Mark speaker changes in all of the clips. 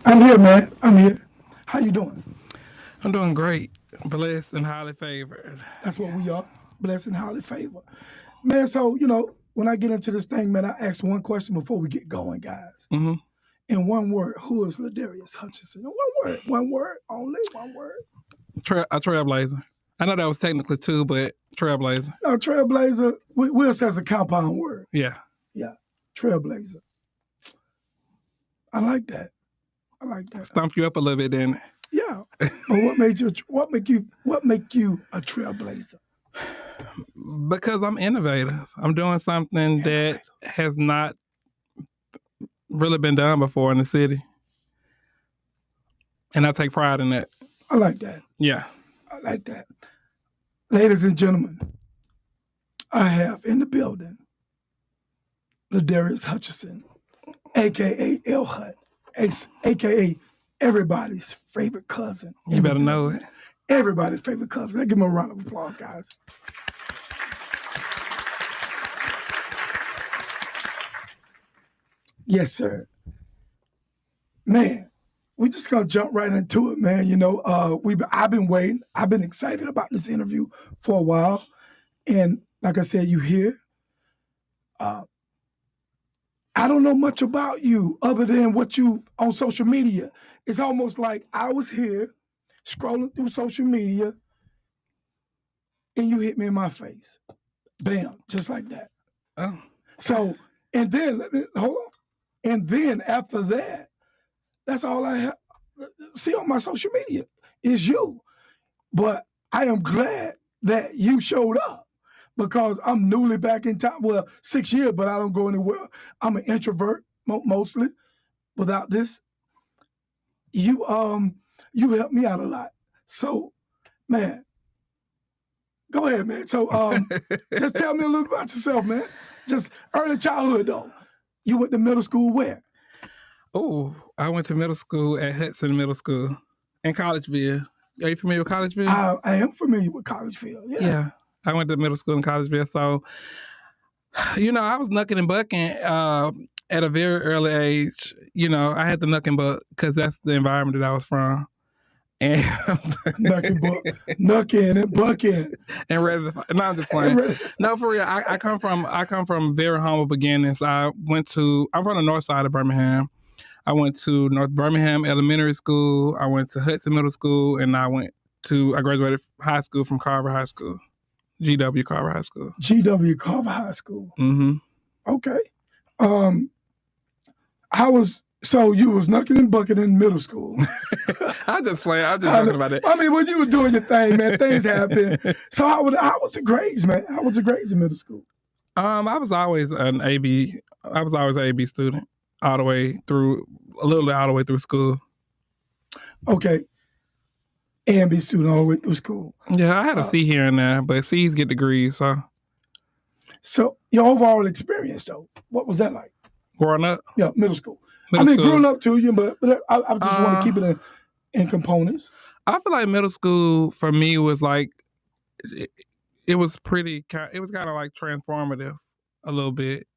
Speaker 1: I'm here, man. I'm here. How you doing?
Speaker 2: I'm doing great, blessed and highly favored.
Speaker 1: That's what we are. Blessed and highly favored. Man, so, when I get into this thing, man, I ask one question before we get going, guys.
Speaker 2: hmm
Speaker 1: In one word, who is Ladarius Hutchinson? In one word, only one word.
Speaker 2: A trailblazer. I know that was technically two, but trailblazer.
Speaker 1: No, trailblazer, Will says a compound word.
Speaker 2: Yeah.
Speaker 1: Yeah, trailblazer. I like that. I like that.
Speaker 2: Stumped you up a little bit, didn't it?
Speaker 1: Yeah. But what make you a trailblazer?
Speaker 2: Because I'm innovative. I'm doing something that has not really been done before in the city. And I take pride in that.
Speaker 1: I like that.
Speaker 2: Yeah.
Speaker 1: I like that. Ladies and gentlemen, I have in the building Ladarius Hutchinson, a.k.a. L. Hut, a.k.a. everybody's favorite cousin.
Speaker 2: You better know it.
Speaker 1: Everybody's favorite cousin. Let's give him a round of applause, guys. Yes, sir. Man, we just gonna jump right into it, man. I've been waiting. I've been excited about this interview for a while, and like I said, you here. I don't know much about you other than what you on social media. It's almost like I was here scrolling through social media, and you hit me in my face, bam, just like that.
Speaker 2: Oh.
Speaker 1: So, and then hold on, and then after that. That's all I have. See on my social media is you. But I am glad that you showed up because I'm newly back in town. Well, 6 years, but I don't go anywhere. I'm an introvert mostly. Without this, you helped me out a lot. So, man, go ahead, man. So, just tell me a little about yourself, man. Just early childhood, though. You went to middle school where?
Speaker 2: Oh, I went to middle school at Hudson Middle School in Collegeville. Are you familiar with Collegeville?
Speaker 1: I am familiar with Collegeville.
Speaker 2: Yeah. I went to middle school in Collegeville. So, I was knucking and bucking at a very early age. I had to knuck and buck because that's the environment that I was from. And
Speaker 1: knucking and bucking.
Speaker 2: And ready to fight. No, I'm just playing. No, for real. I come from very humble beginnings. I'm from the north side of Birmingham. I went to North Birmingham Elementary School. I went to Hudson Middle School, and I graduated high school from Carver High School, GW Carver High School.
Speaker 1: GW Carver High School.
Speaker 2: Mm-hmm.
Speaker 1: Okay. So you was knucking and bucking in middle school.
Speaker 2: I'm just playing. I'm just talking about it.
Speaker 1: I mean, when you were doing your thing, man, things happen. So how was the grades, man? How was the grades in middle school?
Speaker 2: I was always an AB. I was always an AB student. All the way through school.
Speaker 1: Okay. A and B student all the way through school.
Speaker 2: Yeah, I had a C here and there, but C's get degrees, so.
Speaker 1: So your overall experience, though, what was that like?
Speaker 2: Growing up?
Speaker 1: Yeah, middle school. Growing up too, but I just want to keep it in components.
Speaker 2: I feel like middle school for me was like, it was kind of like transformative a little bit.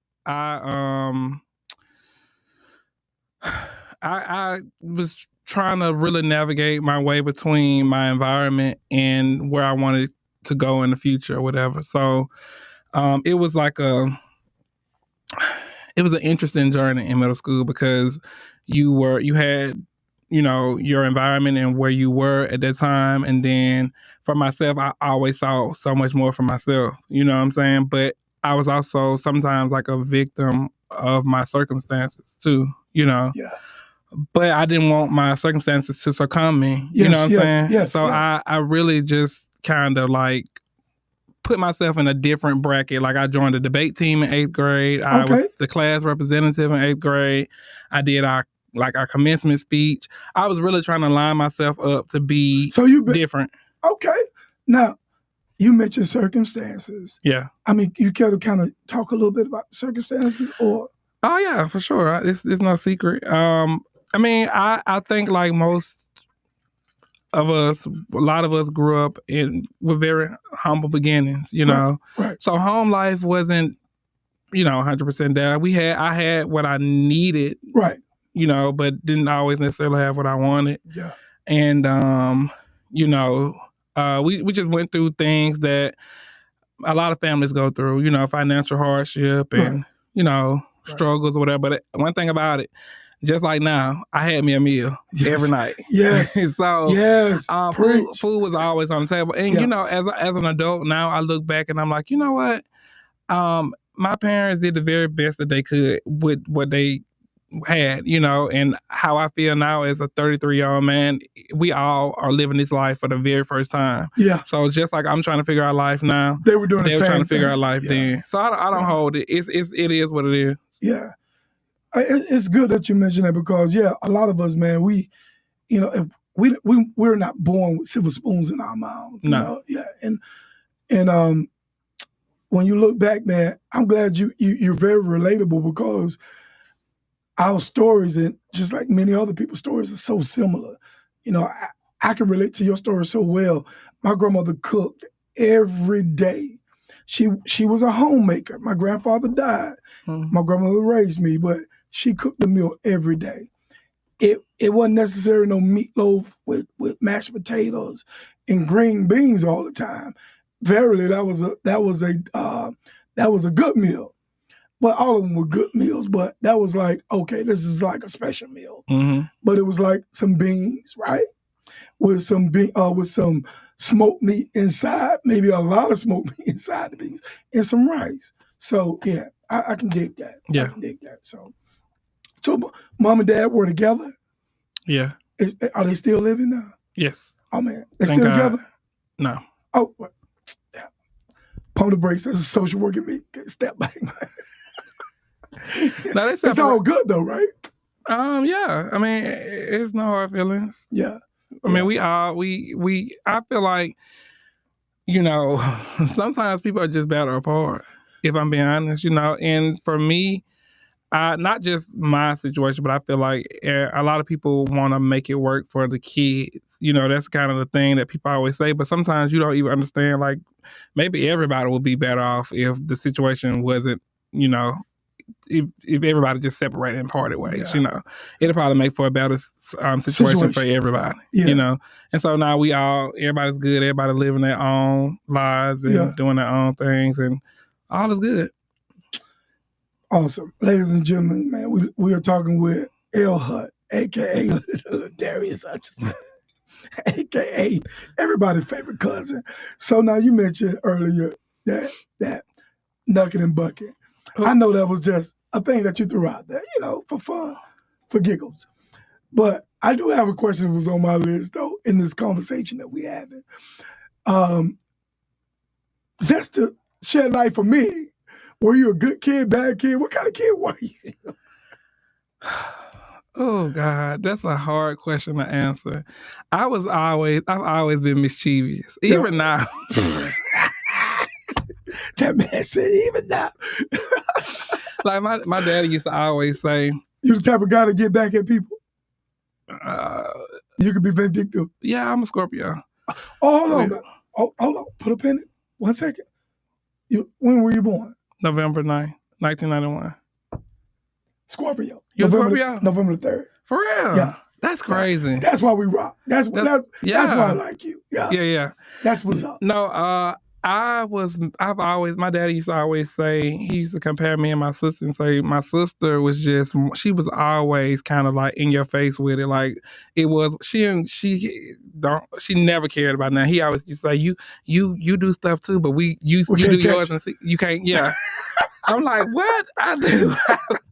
Speaker 2: I was trying to really navigate my way between my environment and where I wanted to go in the future or whatever. So it was like an interesting journey in middle school because you had your environment and where you were at that time. And then for myself, I always saw so much more for myself, you know what I'm saying? But I was also sometimes like a victim of my circumstances too,
Speaker 1: Yeah.
Speaker 2: But I didn't want my circumstances to succumb me. You know what I'm saying?
Speaker 1: Yes,
Speaker 2: so
Speaker 1: yes.
Speaker 2: I really just kind of like put myself in a different bracket. Like I joined the debate team in 8th grade. I was the class representative in 8th grade. I did our commencement speech. I was really trying to line myself up to be different.
Speaker 1: Okay. Now, you mentioned circumstances.
Speaker 2: Yeah.
Speaker 1: I mean, you care to kind of talk a little bit about circumstances or?
Speaker 2: Oh, yeah, for sure. It's no secret. I mean, I think like most of us, a lot of us grew up with very humble beginnings,
Speaker 1: Right.
Speaker 2: So home life wasn't, 100% there. I had what I needed.
Speaker 1: Right.
Speaker 2: you know, but didn't always necessarily have what I wanted.
Speaker 1: Yeah.
Speaker 2: And, you know, we just went through things that a lot of families go through, you know, financial hardship and, you know, struggles or whatever. But one thing about it, just like now, I had me a meal every night.
Speaker 1: Yes.
Speaker 2: So food was always on the table. And, you know, as an adult now, I look back and I'm like, you know what? My parents did the very best that they could with what they had, you know, and how I feel now as a 33-year-old man, we all are living this life for the very first time.
Speaker 1: Yeah.
Speaker 2: So just like I'm trying to figure out life now,
Speaker 1: they were doing the same
Speaker 2: trying to figure
Speaker 1: thing.
Speaker 2: out life then. So I don't hold it. It is what it is.
Speaker 1: Yeah. It's good that you mentioned that because a lot of us, man, we, you know, we're not born with silver spoons in our mouths. You know? Yeah. And when you look back, man, I'm glad you're very relatable because our stories, and just like many other people's stories, are so similar. You know, I can relate to your story so well. My grandmother cooked every day. She was a homemaker. My grandfather died. Mm-hmm. My grandmother raised me, but she cooked the meal every day. It wasn't necessarily no meatloaf with mashed potatoes and green beans all the time. Verily, that was a good meal. But all of them were good meals. But that was like, okay, this is like a special meal. Mm-hmm. But it was like some beans, right, with some smoked meat inside, maybe a lot of smoked meat inside the beans, and some rice. So yeah, I can dig that.
Speaker 2: Yeah,
Speaker 1: I can dig that. So mom and dad were together.
Speaker 2: Yeah.
Speaker 1: Are they still living now?
Speaker 2: Yes.
Speaker 1: Oh man, they still together?
Speaker 2: No.
Speaker 1: Oh, yeah. Pump the brakes. That's a social worker me. Step back.
Speaker 2: No,
Speaker 1: it's all good though, right?
Speaker 2: Yeah. I mean, it's no hard feelings.
Speaker 1: Yeah.
Speaker 2: I mean, I feel like, you know, sometimes people are just better apart, if I'm being honest, you know. And for me, not just my situation, but I feel like a lot of people want to make it work for the kids. You know, that's kind of the thing that people always say. But sometimes you don't even understand, like, maybe everybody would be better off if the situation wasn't, you know, if everybody just separated and parted ways, you know, it'll probably make for a better situation for everybody, you know. And so now everybody's good, everybody living their own lives and doing their own things, and all is good.
Speaker 1: Awesome. Ladies and gentlemen, man, we are talking with L. Hut, a.k.a. Darius Hutchinson, a.k.a. everybody's favorite cousin. So now you mentioned earlier that knucking and bucking. I know that was just a thing that you threw out there, you know, for fun, for giggles. But I do have a question that was on my list, though, in this conversation that we're having. Just to shed light for me, were you a good kid, bad kid? What kind of kid were you?
Speaker 2: Oh, God, that's a hard question to answer. I've always been mischievous, even now.
Speaker 1: That man said even now.
Speaker 2: Like my daddy used to always say,
Speaker 1: you the type of guy to get back at people? You could be vindictive.
Speaker 2: Yeah, I'm a Scorpio.
Speaker 1: Oh, hold on. Hold on. Put a pin in it. 1 second. When were you born?
Speaker 2: November 9th, 1991.
Speaker 1: Scorpio.
Speaker 2: You Scorpio?
Speaker 1: November the 3rd.
Speaker 2: For real?
Speaker 1: Yeah.
Speaker 2: That's crazy.
Speaker 1: Yeah. That's why we rock. That's why I like you. Yeah.
Speaker 2: Yeah.
Speaker 1: That's what's up.
Speaker 2: No, my daddy used to always say, he used to compare me and my sister and say my sister was she was always kind of like in your face with it. Like it was, she never cared about that. He always used to say, you do stuff too, but you do yours and you can't, yeah. I'm like, what? I do?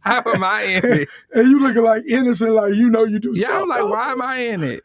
Speaker 2: How am I in it?
Speaker 1: And you looking like innocent, like you know you do
Speaker 2: something.
Speaker 1: Yeah,
Speaker 2: I'm like, why am I in it?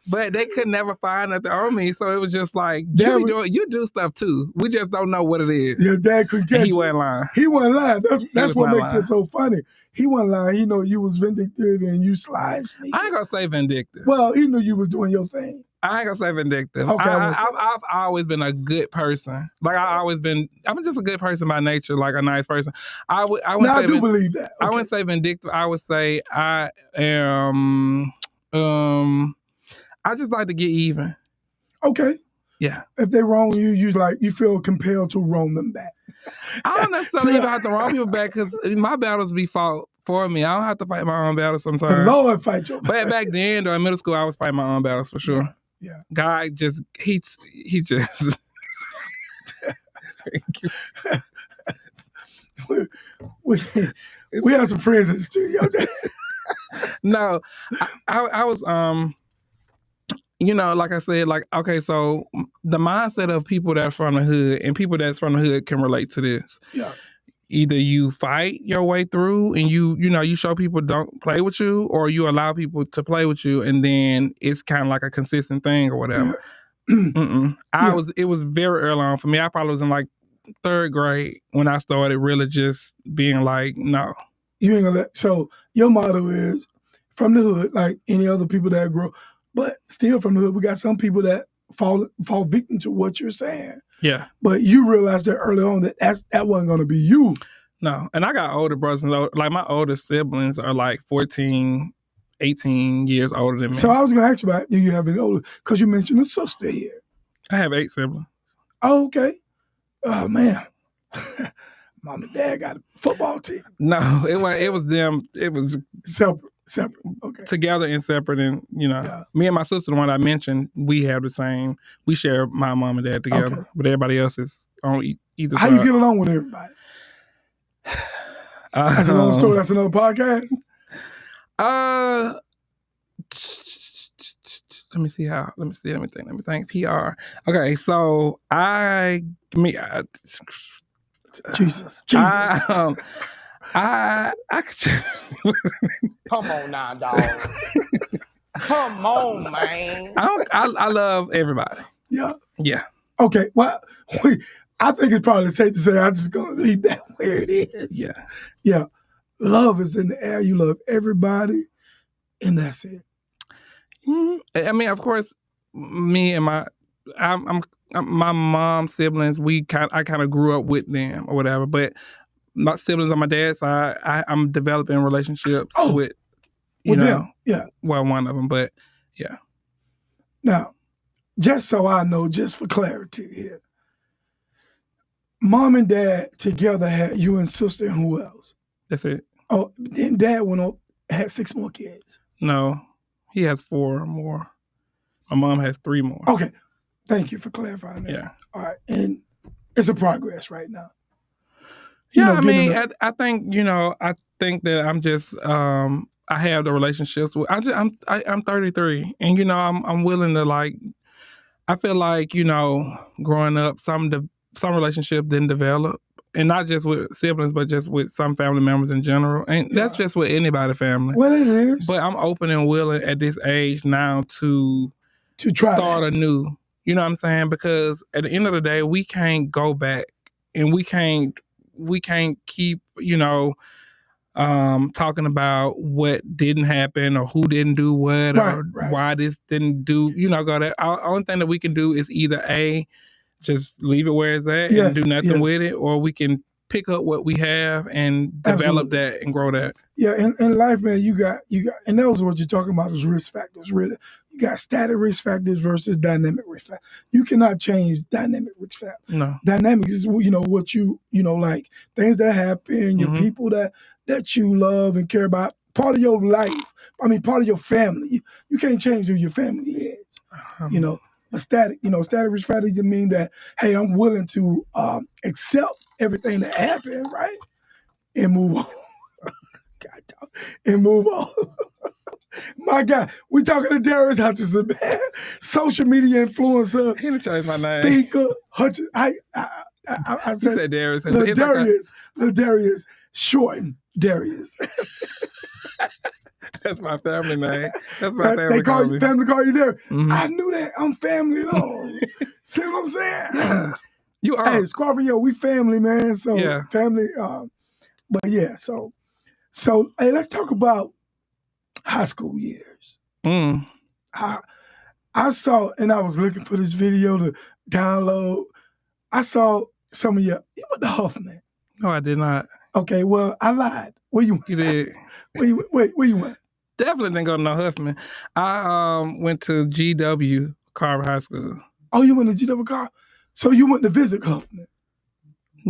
Speaker 2: But they could never find nothing on me, so it was just like, you do stuff too. We just don't know what it is.
Speaker 1: Your dad couldn't catch you.
Speaker 2: He wasn't lying.
Speaker 1: He wasn't lying. That's what makes it so funny. He wasn't lying. He know you was vindictive and you slide sneaking.
Speaker 2: I ain't gonna say vindictive.
Speaker 1: Well, he knew you was doing your thing.
Speaker 2: I ain't gonna say vindictive.
Speaker 1: Okay,
Speaker 2: I've always been a good person. Like I'm just a good person by nature, like a nice person. I do
Speaker 1: believe that. Okay.
Speaker 2: I wouldn't say vindictive. I would say I am. I just like to get even.
Speaker 1: Okay.
Speaker 2: Yeah.
Speaker 1: If they wrong you feel compelled to wrong them back.
Speaker 2: I don't necessarily even have to wrong people back because my battles be fought for me. I don't have to fight my own battles
Speaker 1: The
Speaker 2: sometimes.
Speaker 1: Lord fight your
Speaker 2: But
Speaker 1: battle.
Speaker 2: back then, though, in middle school, I was fighting my own battles for sure.
Speaker 1: Yeah.
Speaker 2: God just, he just. Thank you.
Speaker 1: We have some friends in the studio.
Speaker 2: No, I was, you know, like I said, like, okay, so the mindset of people that's from the hood and people that's from the hood can relate to this.
Speaker 1: Yeah.
Speaker 2: Either you fight your way through and you show people don't play with you, or you allow people to play with you, and then it's kind of like a consistent thing or whatever.
Speaker 1: Yeah.
Speaker 2: It was very early on for me. I probably was in like 3rd grade when I started really just being like, no.
Speaker 1: You ain't gonna so your motto is from the hood, like any other people that grow, but still from the hood, we got some people that fall victim to what you're saying.
Speaker 2: Yeah.
Speaker 1: But you realized that early on that wasn't gonna be you.
Speaker 2: No. And I got older brothers, like my older siblings are like 14, 18 years older than me.
Speaker 1: So I was gonna ask you about, do you have any older? Because you mentioned a sister here.
Speaker 2: I have 8 siblings.
Speaker 1: Oh, okay. Oh man. Mom and Dad got a football team.
Speaker 2: No, it was them. It was
Speaker 1: separate. Okay.
Speaker 2: Together and separate, and me and my sister, the one I mentioned, we have the same. We share my mom and dad together,
Speaker 1: Okay.
Speaker 2: but everybody else is on either
Speaker 1: How
Speaker 2: side.
Speaker 1: you get along with everybody? That's a long story. That's another podcast.
Speaker 2: Let me think. PR. Okay, so
Speaker 1: Jesus.
Speaker 2: I
Speaker 3: Come on now, dog. Come on, man.
Speaker 2: I love everybody.
Speaker 1: Yeah.
Speaker 2: Yeah.
Speaker 1: Okay. Well, I think it's probably safe to say I'm just gonna leave that where it is.
Speaker 2: Yeah.
Speaker 1: Yeah. Love is in the air. You love everybody, and that's it.
Speaker 2: I mean, of course, me and my mom's siblings, I kind of grew up with them or whatever. But my siblings on my dad's side, I'm developing relationships with
Speaker 1: them. Yeah.
Speaker 2: Well, one of them, but yeah.
Speaker 1: Now, just so I know, just for clarity here, Mom and Dad together had you and sister and who else?
Speaker 2: That's it.
Speaker 1: Oh, then Dad went on, had 6 more kids.
Speaker 2: No, he has 4 more. My mom has 3 more.
Speaker 1: Okay. Thank you for clarifying that.
Speaker 2: Yeah.
Speaker 1: All right. And it's a progress right now.
Speaker 2: I mean, I think, I think that I'm just, I have the relationships with, I'm 33 and, I'm willing to I feel like, growing up, some relationships didn't develop, and not just with siblings, but just with some family members in general. And that's just with anybody family.
Speaker 1: Well, it is.
Speaker 2: But I'm open and willing at this age now to
Speaker 1: try
Speaker 2: start anew. You know what I'm saying? Because at the end of the day, we can't go back, and we can't keep, talking about what didn't happen or who didn't do what or why this didn't do, go that. Our only thing that we can do is either just leave it where it's at and do nothing with it, or we can pick up what we have and develop that and grow that.
Speaker 1: Yeah, in life, man, you got, and that was what you're talking about is risk factors, really. You got static risk factors versus dynamic risk factors. You cannot change dynamic risk factors.
Speaker 2: No.
Speaker 1: Dynamic is, what you, like things that happen, your people that you love and care about, part of your life. I mean, part of your family. You can't change who your family is, But static risk factors mean that, hey, I'm willing to accept everything that happened, right? And move on. And move on. My God, we talking to Darius Hutchinson, man. Social media influencer.
Speaker 2: He didn't change my name.
Speaker 1: Speaker Hutchinson. I
Speaker 2: said Darius.
Speaker 1: Little Darius, shortened Darius.
Speaker 2: That's my family name. That's my family.
Speaker 1: Family call you Darius.
Speaker 2: Mm-hmm.
Speaker 1: I knew that. I'm family though. See what I'm saying?
Speaker 2: You are.
Speaker 1: Hey, Scorpio, we family, man. So family. But yeah, so hey, let's talk about high school years. I saw, and I was looking for this video to download. I saw some of you went to Huffman.
Speaker 2: No, I did not.
Speaker 1: Okay, well, I lied. Where you went?
Speaker 2: You did.
Speaker 1: Where you went?
Speaker 2: Definitely didn't go to no Huffman. I went to GW Carver High School.
Speaker 1: Oh, you went to GW Carver? So you went to visit Huffman?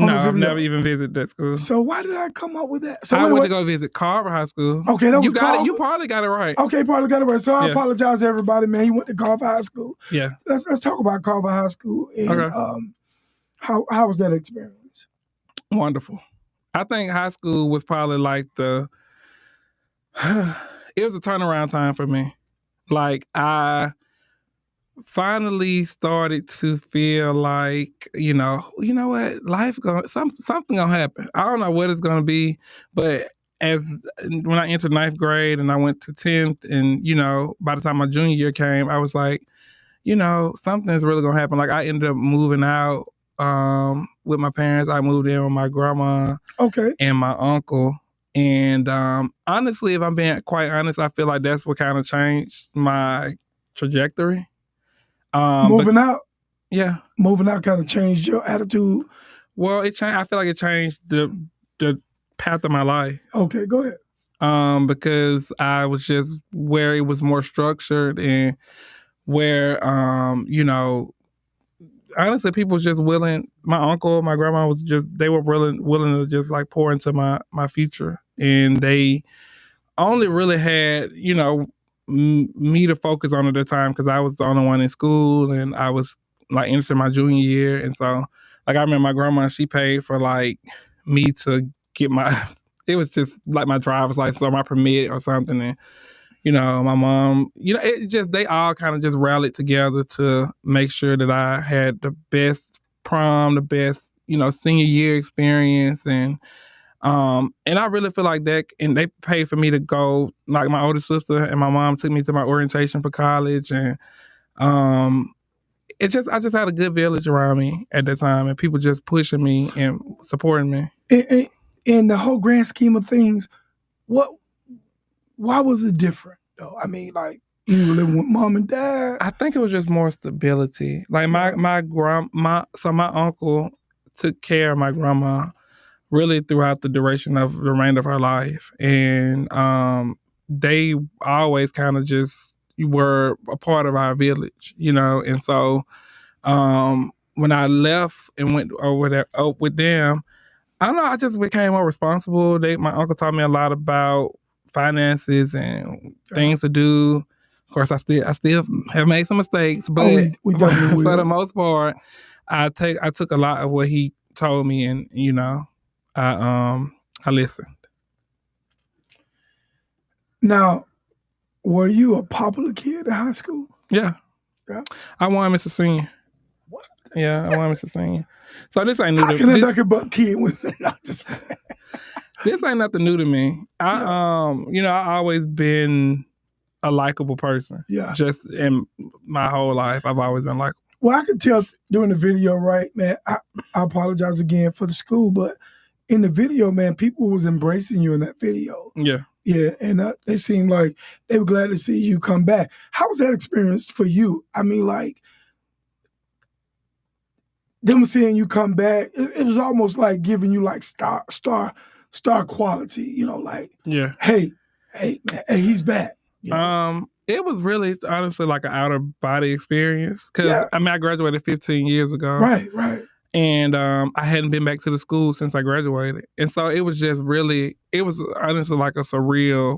Speaker 2: No,
Speaker 1: the
Speaker 2: I've
Speaker 1: video.
Speaker 2: never even visited that school.
Speaker 1: So why did I come up with that? So
Speaker 2: I went
Speaker 1: anyway,
Speaker 2: to go visit Carver High School.
Speaker 1: Okay, that was
Speaker 2: You got it.
Speaker 1: Carver?
Speaker 2: You probably got it right.
Speaker 1: Okay, probably got it right. So I
Speaker 2: Yeah.
Speaker 1: apologize to everybody, man. He went to Carver High School.
Speaker 2: Yeah.
Speaker 1: Let's talk about Carver High School and
Speaker 2: Okay.
Speaker 1: how was that experience?
Speaker 2: Wonderful. I think high school was probably like it was a turnaround time for me. Like I finally started to feel like, you know what, something gonna happen. I don't know what it's gonna be, but when I entered 9th grade and I went to 10th, and by the time my junior year came, I was like, something's really gonna happen. Like I ended up moving out with my parents. I moved in with my grandma and my uncle. And honestly, if I'm being quite honest, I feel like that's what kind of changed my trajectory.
Speaker 1: Moving out?
Speaker 2: Yeah.
Speaker 1: Moving out kind of changed your attitude?
Speaker 2: Well, I feel like it changed the path of my life.
Speaker 1: Okay, go ahead.
Speaker 2: Because I was just where it was more structured, and where, honestly, people was just willing. My uncle, my grandma they were willing to just like pour into my future. And they only really had, me to focus on at the time, because I was the only one in school, and I was like entering my junior year. And so like I remember my grandma, she paid for like me to get it was just like my driver's license or my permit or something. And my mom, they all kind of just rallied together to make sure that I had the best prom, the best, senior year experience. And I really feel like that, and they paid for me to go, like my older sister and my mom took me to my orientation for college. And I just had a good village around me at the time, and people just pushing me and supporting me.
Speaker 1: In the whole grand scheme of things, why was it different though? I mean, like, you were living with mom and dad.
Speaker 2: I think it was just more stability. Like my uncle took care of my grandma really throughout the duration of the remainder of her life. And they always kind of just were a part of our village, And so when I left and went over there with them, I don't know, I just became more responsible. My uncle taught me a lot about finances and things to do. Of course, I still have made some mistakes, but
Speaker 1: we definitely
Speaker 2: for the most part, I took a lot of what he told me, and I listened.
Speaker 1: Now, were you a popular kid in high school?
Speaker 2: Yeah.
Speaker 1: Yeah.
Speaker 2: I won Mr. Senior.
Speaker 1: What?
Speaker 2: Yeah, I won Mr. Senior. So this ain't new to me.
Speaker 1: How can a nothing but kid win that?
Speaker 2: This ain't nothing new to me. I always been a likable person.
Speaker 1: Yeah.
Speaker 2: Just in my whole life, I've always been likable.
Speaker 1: Well, I could tell during the video, right, man, I apologize again for the school, but in the video, man, people was embracing you in that video.
Speaker 2: Yeah.
Speaker 1: Yeah, and they seemed like they were glad to see you come back. How was that experience for you? I mean, like, them seeing you come back, it was almost like giving you like star quality, like,
Speaker 2: yeah,
Speaker 1: hey, man, hey, he's back.
Speaker 2: It was really honestly like an out of body experience, because I graduated 15 years ago.
Speaker 1: Right.
Speaker 2: And I hadn't been back to the school since I graduated. And so it was just really, it was honestly like a surreal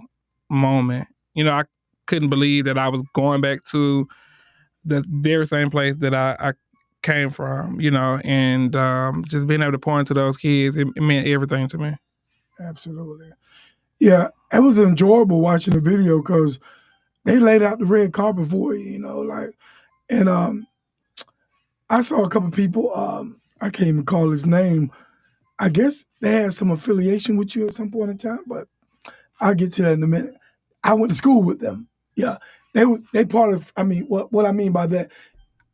Speaker 2: moment. I couldn't believe that I was going back to the very same place that I came from, and just being able to pour into those kids, it meant everything to me.
Speaker 1: Absolutely. Yeah, it was enjoyable watching the video because they laid out the red carpet for you, and I saw a couple people, I can't even call his name. I guess they had some affiliation with you at some point in time, but I'll get to that in a minute. I went to school with them. Yeah, they part of, what I mean by that,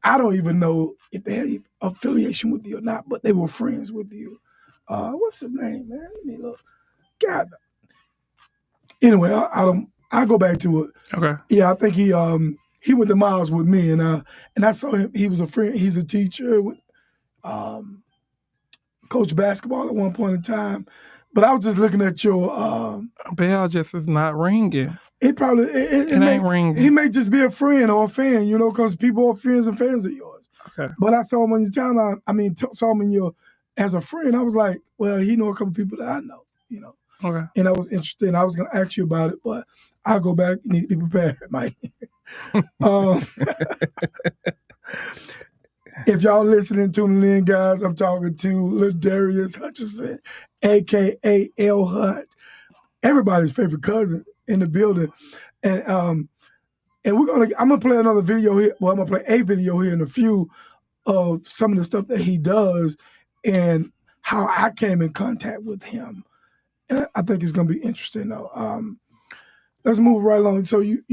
Speaker 1: I don't even know if they had affiliation with you or not, but they were friends with you. What's his name, man? Let me look. God. Anyway, I'll go back to it.
Speaker 2: Okay.
Speaker 1: Yeah, I think he went to Miles with me, and I saw him. He was a friend. He's a teacher with coach basketball at one point in time. But I was just looking at your
Speaker 2: bell just is not ringing.
Speaker 1: It probably
Speaker 2: it ain't ringing.
Speaker 1: He may just be a friend or a fan, because people are friends and fans of yours.
Speaker 2: Okay.
Speaker 1: But I saw him on your timeline. Saw him in your as a friend, I was like, well, he know a couple people that I know, you know.
Speaker 2: Okay.
Speaker 1: And I was interested, and I was going to ask you about it, but I'll go back. You need to be prepared, Mike. If y'all listening, tuning in, guys, I'm talking to Ladarius Hutchinson, a.k.a. L. Hunt, everybody's favorite cousin in the building. And I'm gonna play another video here. Well, I'm gonna play a video here in a few of some of the stuff that he does and how I came in contact with him. And I think it's gonna be interesting though. Let's move right along. So you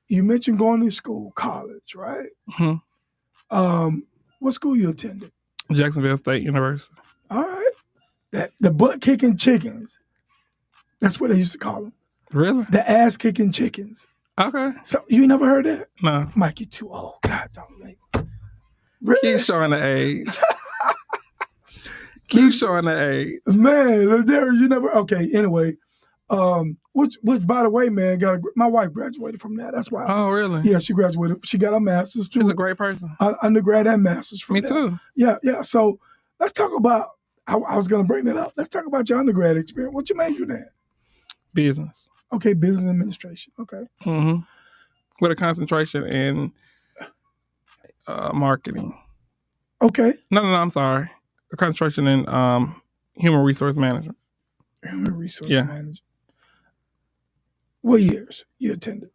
Speaker 1: mentioned going to school, college, right?
Speaker 2: Mm-hmm.
Speaker 1: What school you attended?
Speaker 2: Jacksonville State University.
Speaker 1: All right. The butt-kicking chickens. That's what they used to call them.
Speaker 2: Really?
Speaker 1: The ass-kicking chickens.
Speaker 2: Okay.
Speaker 1: So you never heard that?
Speaker 2: No.
Speaker 1: Mike, you too old. God, don't make really?
Speaker 2: Keep showing the age. Keep showing the age.
Speaker 1: Man, Ladarius, you never... Okay, anyway. Which by the way, man, my wife graduated from that. That's why.
Speaker 2: Oh, really?
Speaker 1: Yeah, she graduated. She got a master's too.
Speaker 2: She's a great person.
Speaker 1: Undergrad and master's from
Speaker 2: Me
Speaker 1: that.
Speaker 2: too.
Speaker 1: Yeah. So let's talk about... I was going to bring that up. Let's talk about your undergrad experience. What you majored in?
Speaker 2: Business.
Speaker 1: Okay, business administration. Okay.
Speaker 2: Mm-hmm. With a concentration in marketing.
Speaker 1: Okay.
Speaker 2: No, I'm sorry. A concentration in human resource management.
Speaker 1: Human resource management. What years you attended?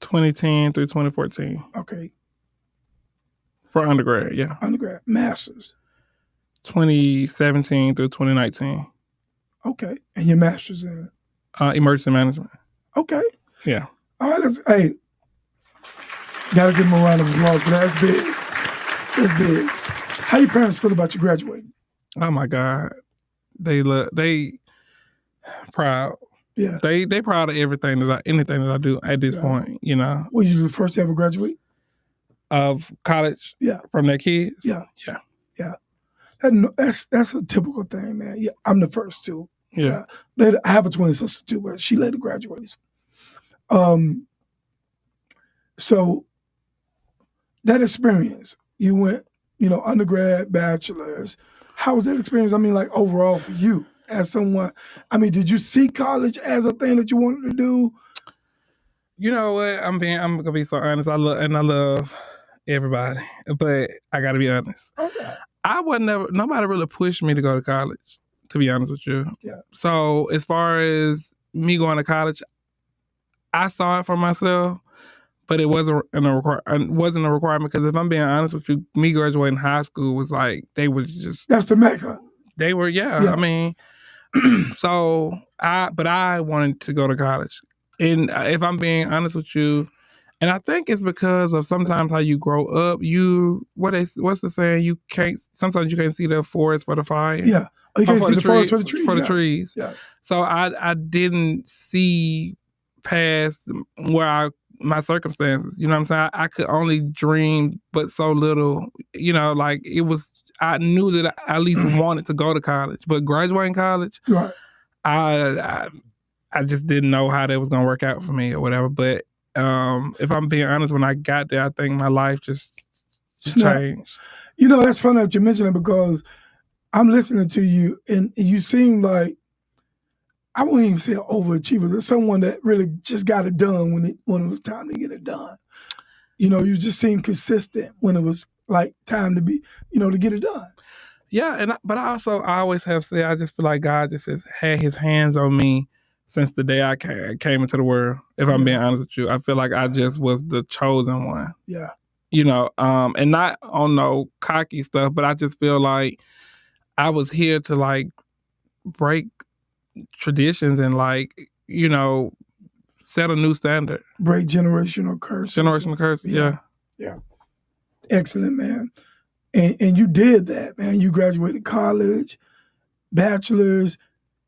Speaker 2: 2010 through 2014.
Speaker 1: Okay.
Speaker 2: For undergrad, yeah.
Speaker 1: Undergrad. Masters.
Speaker 2: 2017 through 2019.
Speaker 1: Okay. And your master's in?
Speaker 2: Emergency management.
Speaker 1: Okay.
Speaker 2: Yeah.
Speaker 1: All right. Hey, gotta give them a round of applause for that. That's big. That's big. How your parents feel about you graduating?
Speaker 2: Oh my God. They proud.
Speaker 1: Yeah.
Speaker 2: They proud of anything that I do at this point, you know.
Speaker 1: Were you the first to ever graduate?
Speaker 2: Of college?
Speaker 1: Yeah.
Speaker 2: From their kids?
Speaker 1: Yeah.
Speaker 2: Yeah.
Speaker 1: Yeah. That's a typical thing, man. Yeah, I'm the first too.
Speaker 2: Yeah.
Speaker 1: I have a twin sister too, but she later graduated. So that experience, you went, undergrad, bachelor's. How was that experience? I mean, like overall for you as someone, I mean, did you see college as a thing that you wanted to do?
Speaker 2: You know what? I'm gonna be so honest. I love everybody, but I gotta be honest.
Speaker 1: Okay.
Speaker 2: Nobody really pushed me to go to college, to be honest with you.
Speaker 1: Yeah.
Speaker 2: So as far as me going to college, I saw it for myself, but it wasn't a requirement, because if I'm being honest with you, me graduating high school was like, they were just...
Speaker 1: That's the Mecca.
Speaker 2: They were, yeah. I mean, but I wanted to go to college. And if I'm being honest with you, and I think it's because of sometimes how you grow up, what's the saying? Sometimes you can't see the forest for the fire.
Speaker 1: Yeah. You can't see the forest for the trees.
Speaker 2: For the trees.
Speaker 1: Yeah.
Speaker 2: So I didn't see past my circumstances. You know what I'm saying? I could only dream but so little. Like it was, I knew that I at least wanted to go to college. But graduating college,
Speaker 1: right.
Speaker 2: I just didn't know how that was gonna work out for me or whatever. But if I'm being honest, when I got there, I think my life just changed.
Speaker 1: That's funny that you mentioned it, because I'm listening to you and you seem like, I wouldn't even say an overachiever. There's someone that really just got it done when it was time to get it done. You just seem consistent when it was like time to be, to get it done.
Speaker 2: Yeah, but I always have said, I just feel like God just has had his hands on me since the day I came into the world. If I'm being honest with you, I feel like I just was the chosen one.
Speaker 1: Yeah.
Speaker 2: And not on no cocky stuff, but I just feel like I was here to like break traditions and set a new standard.
Speaker 1: Break generational curses.
Speaker 2: Generational curses, yeah.
Speaker 1: Yeah. Excellent, man. And you did that, man. You graduated college, bachelor's,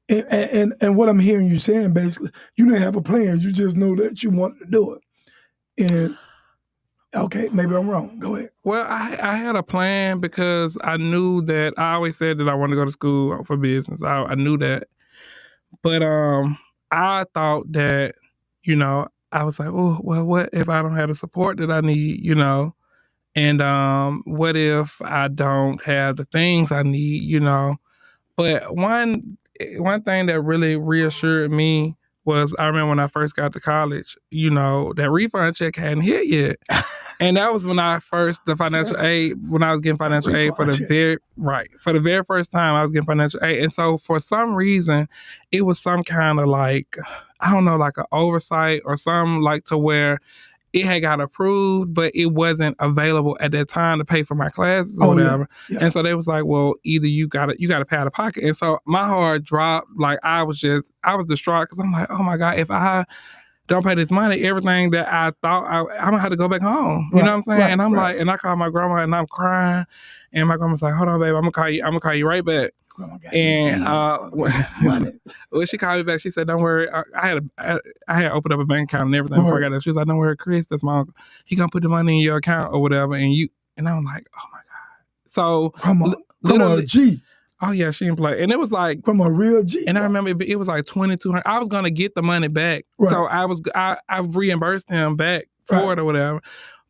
Speaker 1: and what I'm hearing you saying, basically, you didn't have a plan. You just know that you wanted to do it. And okay, maybe I'm wrong. Go ahead.
Speaker 2: Well, I had a plan, because I knew that I always said that I wanted to go to school for business. I knew that. But I thought that, I was like, oh, well, what if I don't have the support that I need, And what if I don't have the things I need, But one thing that really reassured me was I remember when I first got to college, that refund check hadn't hit yet. And that was when I first, the financial aid, when I was getting financial aid for the very first time I was getting financial aid. And so for some reason, it was some kind of like, I don't know, like an oversight or something like to where it had got approved, but it wasn't available at that time to pay for my classes or whatever.
Speaker 1: Yeah.
Speaker 2: And so they was like, well, either you gotta pay out of pocket. And so my heart dropped. Like I was distraught because I'm like, oh my God, if I don't pay this money, everything that I thought I'm gonna have to go back home. You know what I'm saying? And I'm like, and I called my grandma and I'm crying. And my grandma's like, hold on, babe, I'm gonna call you right back. And when she called me back, she said, "Don't worry." I had opened up a bank account and everything before I got there. She was like, "Don't worry, Chris, that's my uncle. He gonna put the money in your account or whatever." And I'm like, "Oh my God!" So
Speaker 1: Grandma G.
Speaker 2: Oh yeah, she didn't play, and it was like
Speaker 1: from a real G.
Speaker 2: And I remember it was like $2,200. I was gonna get the money back, so I reimbursed him back for it or whatever.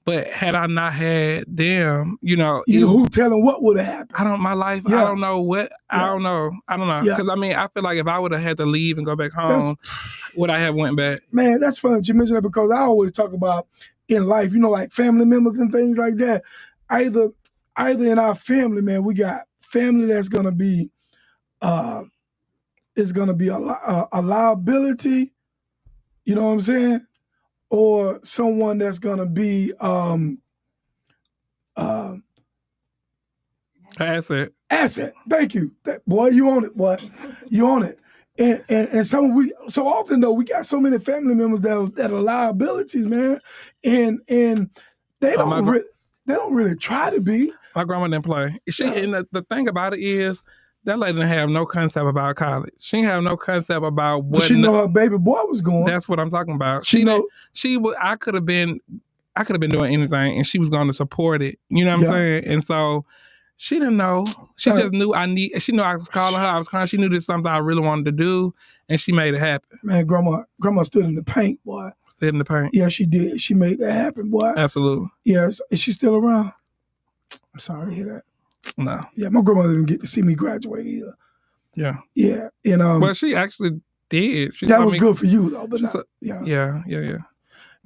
Speaker 2: But had I not had them,
Speaker 1: who telling what would have happened?
Speaker 2: My life, I don't know what, I don't know. Because I feel like if I would have had to leave and go back home, would I have went back?
Speaker 1: Man, that's funny that you mention that because I always talk about in life, like family members and things like that. Either in our family, man, we got family that's gonna be, is gonna be a liability. You know what I'm saying? Or someone that's gonna be
Speaker 2: asset.
Speaker 1: Thank you, boy. You on it, boy. You on it. And so often though we got so many family members that are liabilities, man, and they don't really try to be.
Speaker 2: My grandma didn't play. And the thing about it is, that lady didn't have no concept about college. She didn't have no concept about what.
Speaker 1: She know her baby boy was going.
Speaker 2: That's what I'm talking about. I could have been doing anything, and she was going to support it. You know what I'm saying? And so she didn't know. She just knew She knew I was calling her. I was crying. She knew this was something I really wanted to do, and she made it happen.
Speaker 1: Man, grandma stood in the paint, boy.
Speaker 2: Stood in the paint.
Speaker 1: Yeah, she did. She made that happen, boy.
Speaker 2: Absolutely.
Speaker 1: Yeah, is she still around? I'm sorry to hear that.
Speaker 2: No.
Speaker 1: Yeah, my grandmother didn't get to see me graduate either.
Speaker 2: Yeah.
Speaker 1: Yeah. And
Speaker 2: well, she actually did.
Speaker 1: That was good for you though, but
Speaker 2: yeah.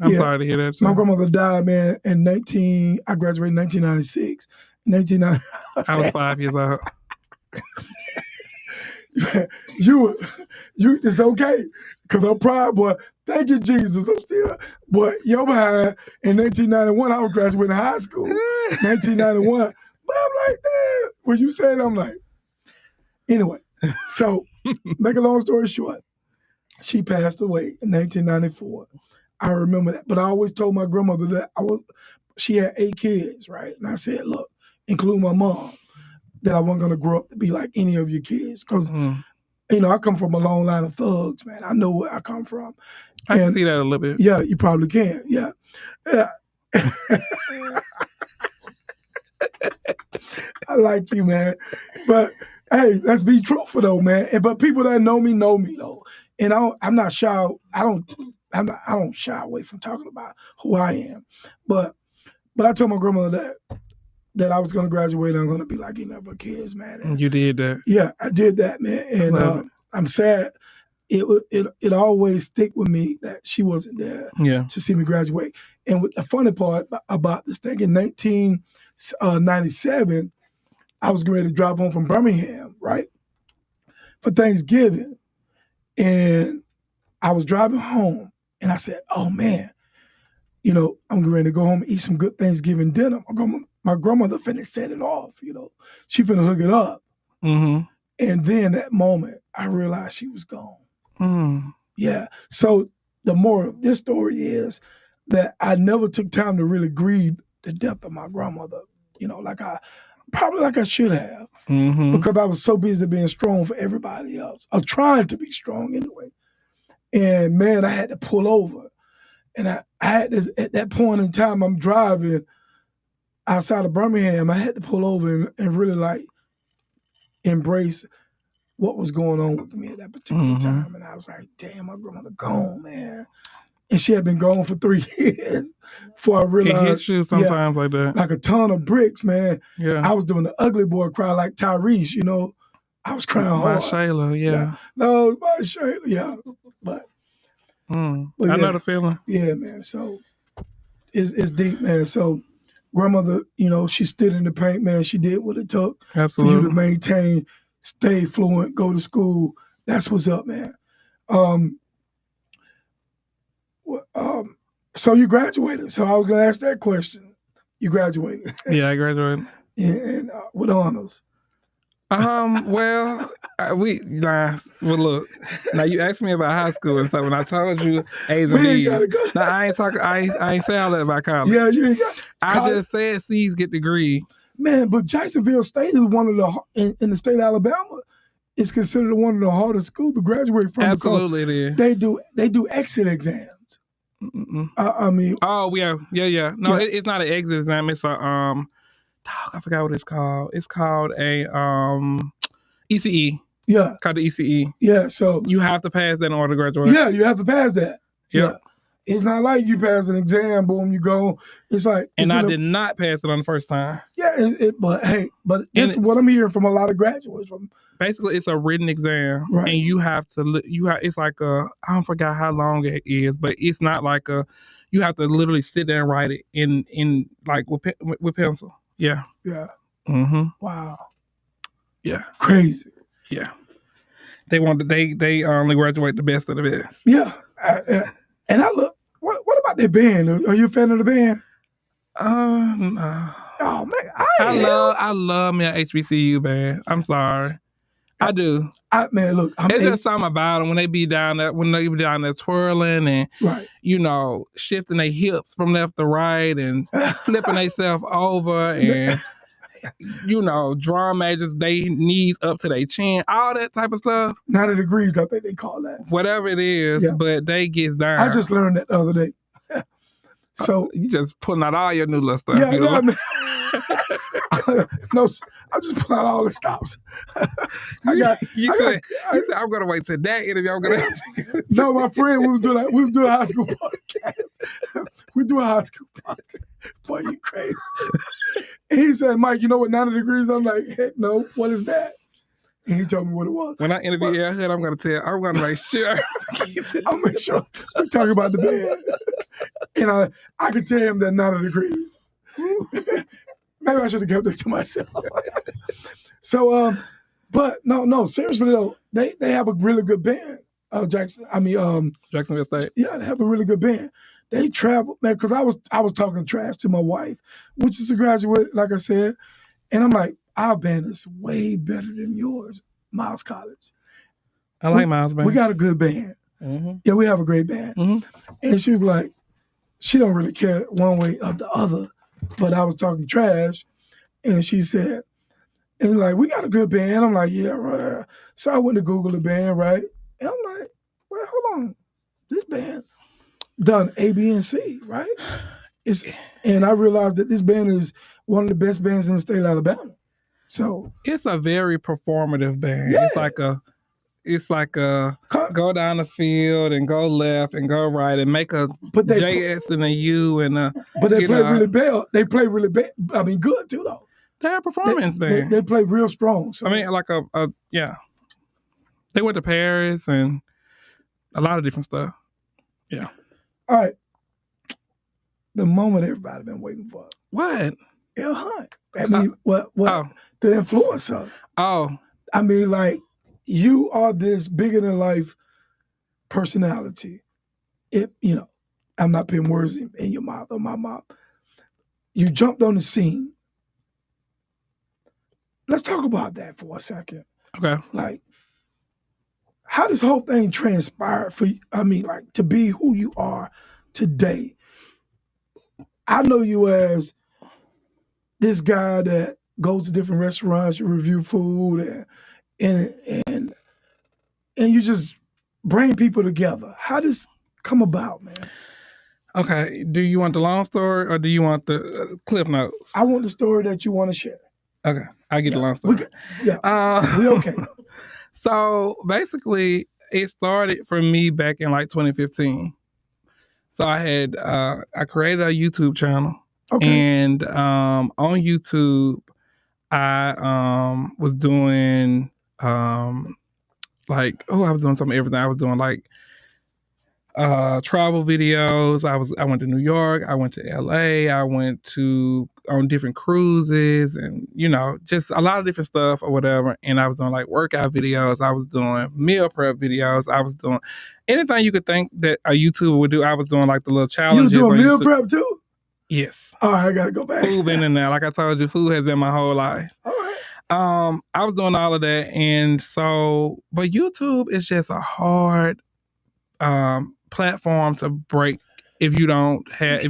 Speaker 2: I'm sorry to hear that too.
Speaker 1: My grandmother died, man, I graduated in 1996.
Speaker 2: I was 5 years old.
Speaker 1: you it's okay. Cause I'm proud, boy. Thank you, Jesus. I'm still, boy, you're behind. In 1991, I was graduating high school. 1991. But I'm like, man, when you said it, I'm like, anyway. So, make a long story short, she passed away in 1994. I remember that. But I always told my grandmother that she had 8 kids, right? And I said, look, including my mom, that I wasn't going to grow up to be like any of your kids. Because, I come from a long line of thugs, man. I know where I come from.
Speaker 2: I can see that a little bit.
Speaker 1: Yeah, you probably can. Yeah. I like you, man. But hey, let's be truthful though, man. But people that know me though. And I'm not shy. I don't shy away from talking about who I am. But I told my grandmother that I was gonna graduate and I'm gonna be like any of her kids, man. And
Speaker 2: you did that.
Speaker 1: Yeah, I did that, man. And I'm sad. It always stick with me that she wasn't there to see me graduate. And the funny part about this thing, in 1997, I was getting ready to drive home from Birmingham, right, for Thanksgiving. And I was driving home and I said, oh man, I'm getting ready to go home and eat some good Thanksgiving dinner. My grandmother finna set it off, She finna hook it up.
Speaker 2: Mm-hmm.
Speaker 1: And then that moment, I realized she was gone.
Speaker 2: Mm.
Speaker 1: Yeah. So the moral of this story is that I never took time to really grieve the death of my grandmother, like I should have, because I was so busy being strong for everybody else, or trying to be strong anyway. And man, I had to pull over. And I had to, at that point in time, I'm driving outside of Birmingham, I had to pull over and really like embrace what was going on with me at that particular time. And I was like, damn, my grandmother gone, man. And she had been gone for 3 years before I realized.
Speaker 2: It hits you sometimes like that.
Speaker 1: Like a ton of bricks, man.
Speaker 2: Yeah.
Speaker 1: I was doing the ugly boy cry like Tyrese, I was crying
Speaker 2: My
Speaker 1: hard.
Speaker 2: Shayla, yeah.
Speaker 1: No, my Shayla, yeah. But
Speaker 2: I
Speaker 1: yeah.
Speaker 2: know the feeling.
Speaker 1: Yeah, man. So it's deep, man. So grandmother, you know, she stood in the paint, man. She did what it took for you
Speaker 2: Absolutely.
Speaker 1: to maintain, stay fluent, go to school. That's what's up, man. So you graduated. So I was gonna ask that question. You graduated.
Speaker 2: Yeah, I graduated.
Speaker 1: Yeah, and with honors.
Speaker 2: Well, well, look. Now you asked me about high school and stuff, and I told you A's and
Speaker 1: We ain't
Speaker 2: B's.
Speaker 1: gotta go.
Speaker 2: Now I ain't talking. I ain't say all that about college.
Speaker 1: Yeah, you ain't got
Speaker 2: I just said C's get degree.
Speaker 1: man, but Jacksonville State is one of the in the state of Alabama. It's considered one of the hardest schools to graduate from.
Speaker 2: Absolutely, it is.
Speaker 1: They do exit exams. I mean,
Speaker 2: oh yeah. No,
Speaker 1: Yeah.
Speaker 2: it's not an exit exam. It's a I forgot what it's called. It's called a ECE.
Speaker 1: yeah,
Speaker 2: It's called the ECE.
Speaker 1: yeah. So
Speaker 2: You have to pass that in order to graduate.
Speaker 1: yeah, you have to pass that.
Speaker 2: Yep.
Speaker 1: Yeah. It's not like you pass an exam, boom, you go. It's like
Speaker 2: And I
Speaker 1: it's
Speaker 2: did not pass it on the first time.
Speaker 1: Yeah, but hey, but this is
Speaker 2: it's-
Speaker 1: what I'm hearing from a lot of graduates from.
Speaker 2: Basically, it's a written exam,
Speaker 1: Right.
Speaker 2: and you have to. It's like I don't forget how long it is, but it's not like you have to literally sit there and write it in like with pencil. Yeah.
Speaker 1: Yeah.
Speaker 2: Mm-hmm.
Speaker 1: Wow.
Speaker 2: Yeah.
Speaker 1: Crazy.
Speaker 2: Yeah. They only graduate the best of the best.
Speaker 1: Yeah. And I look. What about that band? Are you a fan of the band?
Speaker 2: No.
Speaker 1: Oh man,
Speaker 2: I love me a HBCU band. I'm sorry. I do.
Speaker 1: Man, look,
Speaker 2: It's just something about them when they be down there, twirling and
Speaker 1: right.
Speaker 2: shifting their hips from left to right and flipping themselves over and drum majors, they knees up to their chin, all that type of stuff.
Speaker 1: 90 degrees, I think they call that.
Speaker 2: Whatever it is,
Speaker 1: Yeah.
Speaker 2: but they get down.
Speaker 1: I just learned that the other day. So
Speaker 2: you just pulling out all your new little stuff.
Speaker 1: yeah, I mean, no, I'm just pulling out all the stops. I'm
Speaker 2: gonna wait till that interview. I'm gonna
Speaker 1: No, my friend, we was doing a high school podcast. We do a high school podcast. Boy, you crazy. And he said, Mike, you know what 90 degrees? I'm like, heck no, what is that? And he told me what it was.
Speaker 2: When I interview Air Hood, I'm gonna make sure.
Speaker 1: I'll make sure we talk about the band. And I could tell him that 90 degrees. Maybe I should have kept it to myself. So, but no, seriously though, they have a really good band.
Speaker 2: Jacksonville State.
Speaker 1: Yeah, they have a really good band. They travel, man, because I was talking trash to my wife, which is a graduate, like I said, and I'm like, our band is way better than yours, Miles College.
Speaker 2: I like Miles band.
Speaker 1: We got a good band.
Speaker 2: Mm-hmm.
Speaker 1: Yeah, we have a great band.
Speaker 2: Mm-hmm.
Speaker 1: And she was like, she don't really care one way or the other, but I was talking trash, and she said, and like, we got a good band. I'm like, yeah, right. So I went to Google the band, right? And I'm like, well, hold on. This band done A, B, and C, right? And I realized that this band is one of the best bands in the state of Alabama. So
Speaker 2: it's a very performative band.
Speaker 1: Yeah.
Speaker 2: It's like a go down the field and go left and go right and make a JS and a U and a.
Speaker 1: But they play really bad. They play really bad. I mean, good too though.
Speaker 2: They're a performance band.
Speaker 1: They play real strong. So.
Speaker 2: I mean, like yeah. They went to Paris and a lot of different stuff. Yeah.
Speaker 1: All right. The moment everybody been waiting for.
Speaker 2: What?
Speaker 1: L Hunt. I mean, what? Oh. The influencer.
Speaker 2: Oh.
Speaker 1: I mean, like, you are this bigger than life personality. I'm not putting words in your mouth or my mouth. You jumped on the scene. Let's talk about that for a second.
Speaker 2: Okay.
Speaker 1: Like, how this whole thing transpired for you? I mean, like, to be who you are today. I know you as this guy that goes to different restaurants, you review food, and you just bring people together. How does this come about, man?
Speaker 2: Okay. Do you want the long story or do you want the Cliff Notes?
Speaker 1: I want the story that you want to share.
Speaker 2: Okay. I get the long story.
Speaker 1: We okay.
Speaker 2: So basically, it started for me back in like 2015. So I created a YouTube channel.
Speaker 1: Okay.
Speaker 2: And on YouTube, I was doing like, I was doing some everything. I was doing like travel videos. I went to New York, I went to LA, I went to on different cruises, and just a lot of different stuff or whatever. And I was doing like workout videos, I was doing meal prep videos, I was doing anything you could think that a YouTuber would do. I was doing like the little challenges.
Speaker 1: You doing meal prep too?
Speaker 2: Yes.
Speaker 1: All right, I gotta go back.
Speaker 2: Food been in there. Like I told you, food has been my whole life.
Speaker 1: All right.
Speaker 2: I was doing all of that, and so, but YouTube is just a hard platform to break if you don't have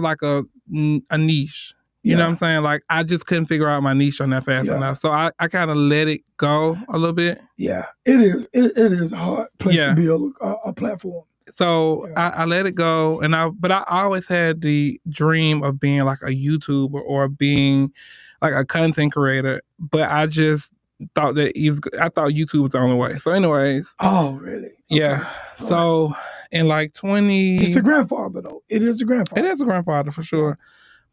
Speaker 2: like a niche. You know what I'm saying? Like, I just couldn't figure out my niche on that fast enough. So I kind of let it go a little bit.
Speaker 1: Yeah, it is. It is a hard place to build a platform.
Speaker 2: So I let it go, but I always had the dream of being like a YouTuber or being like a content creator. But I just thought that I thought YouTube was the only way. So anyways.
Speaker 1: Oh, really? Okay.
Speaker 2: Yeah. So in like 20...
Speaker 1: It's a grandfather though. It is a grandfather.
Speaker 2: It is a grandfather for sure.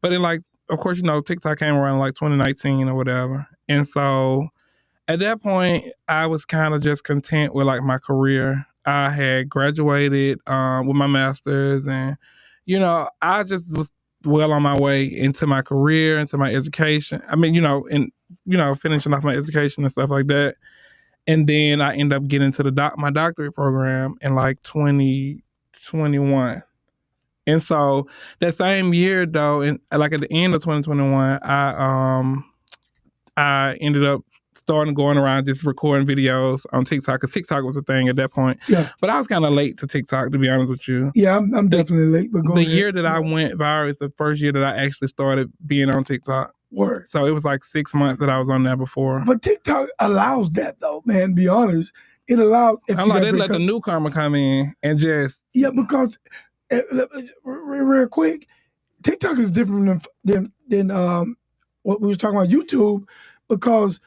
Speaker 2: But in like, of course, TikTok came around in like 2019 or whatever. And so at that point, I was kind of just content with like my career. I had graduated with my master's, and I just was well on my way into my career, into my education. I mean, finishing off my education and stuff like that. And then I ended up getting into my doctorate program in like 2021. And so that same year though, and like at the end of 2021, I ended up starting going around just recording videos on TikTok, because TikTok was a thing at that point.
Speaker 1: Yeah.
Speaker 2: But I was kind of late to TikTok, to be honest with you.
Speaker 1: Yeah, I'm definitely late. But
Speaker 2: the year that I went viral is the first year that I actually started being on TikTok.
Speaker 1: Word.
Speaker 2: So it was like 6 months that I was on there before.
Speaker 1: But TikTok allows that though, man. Be honest, it allows.
Speaker 2: I'm like, they let the newcomer come in and just
Speaker 1: because real quick, TikTok is different than what we was talking about YouTube, because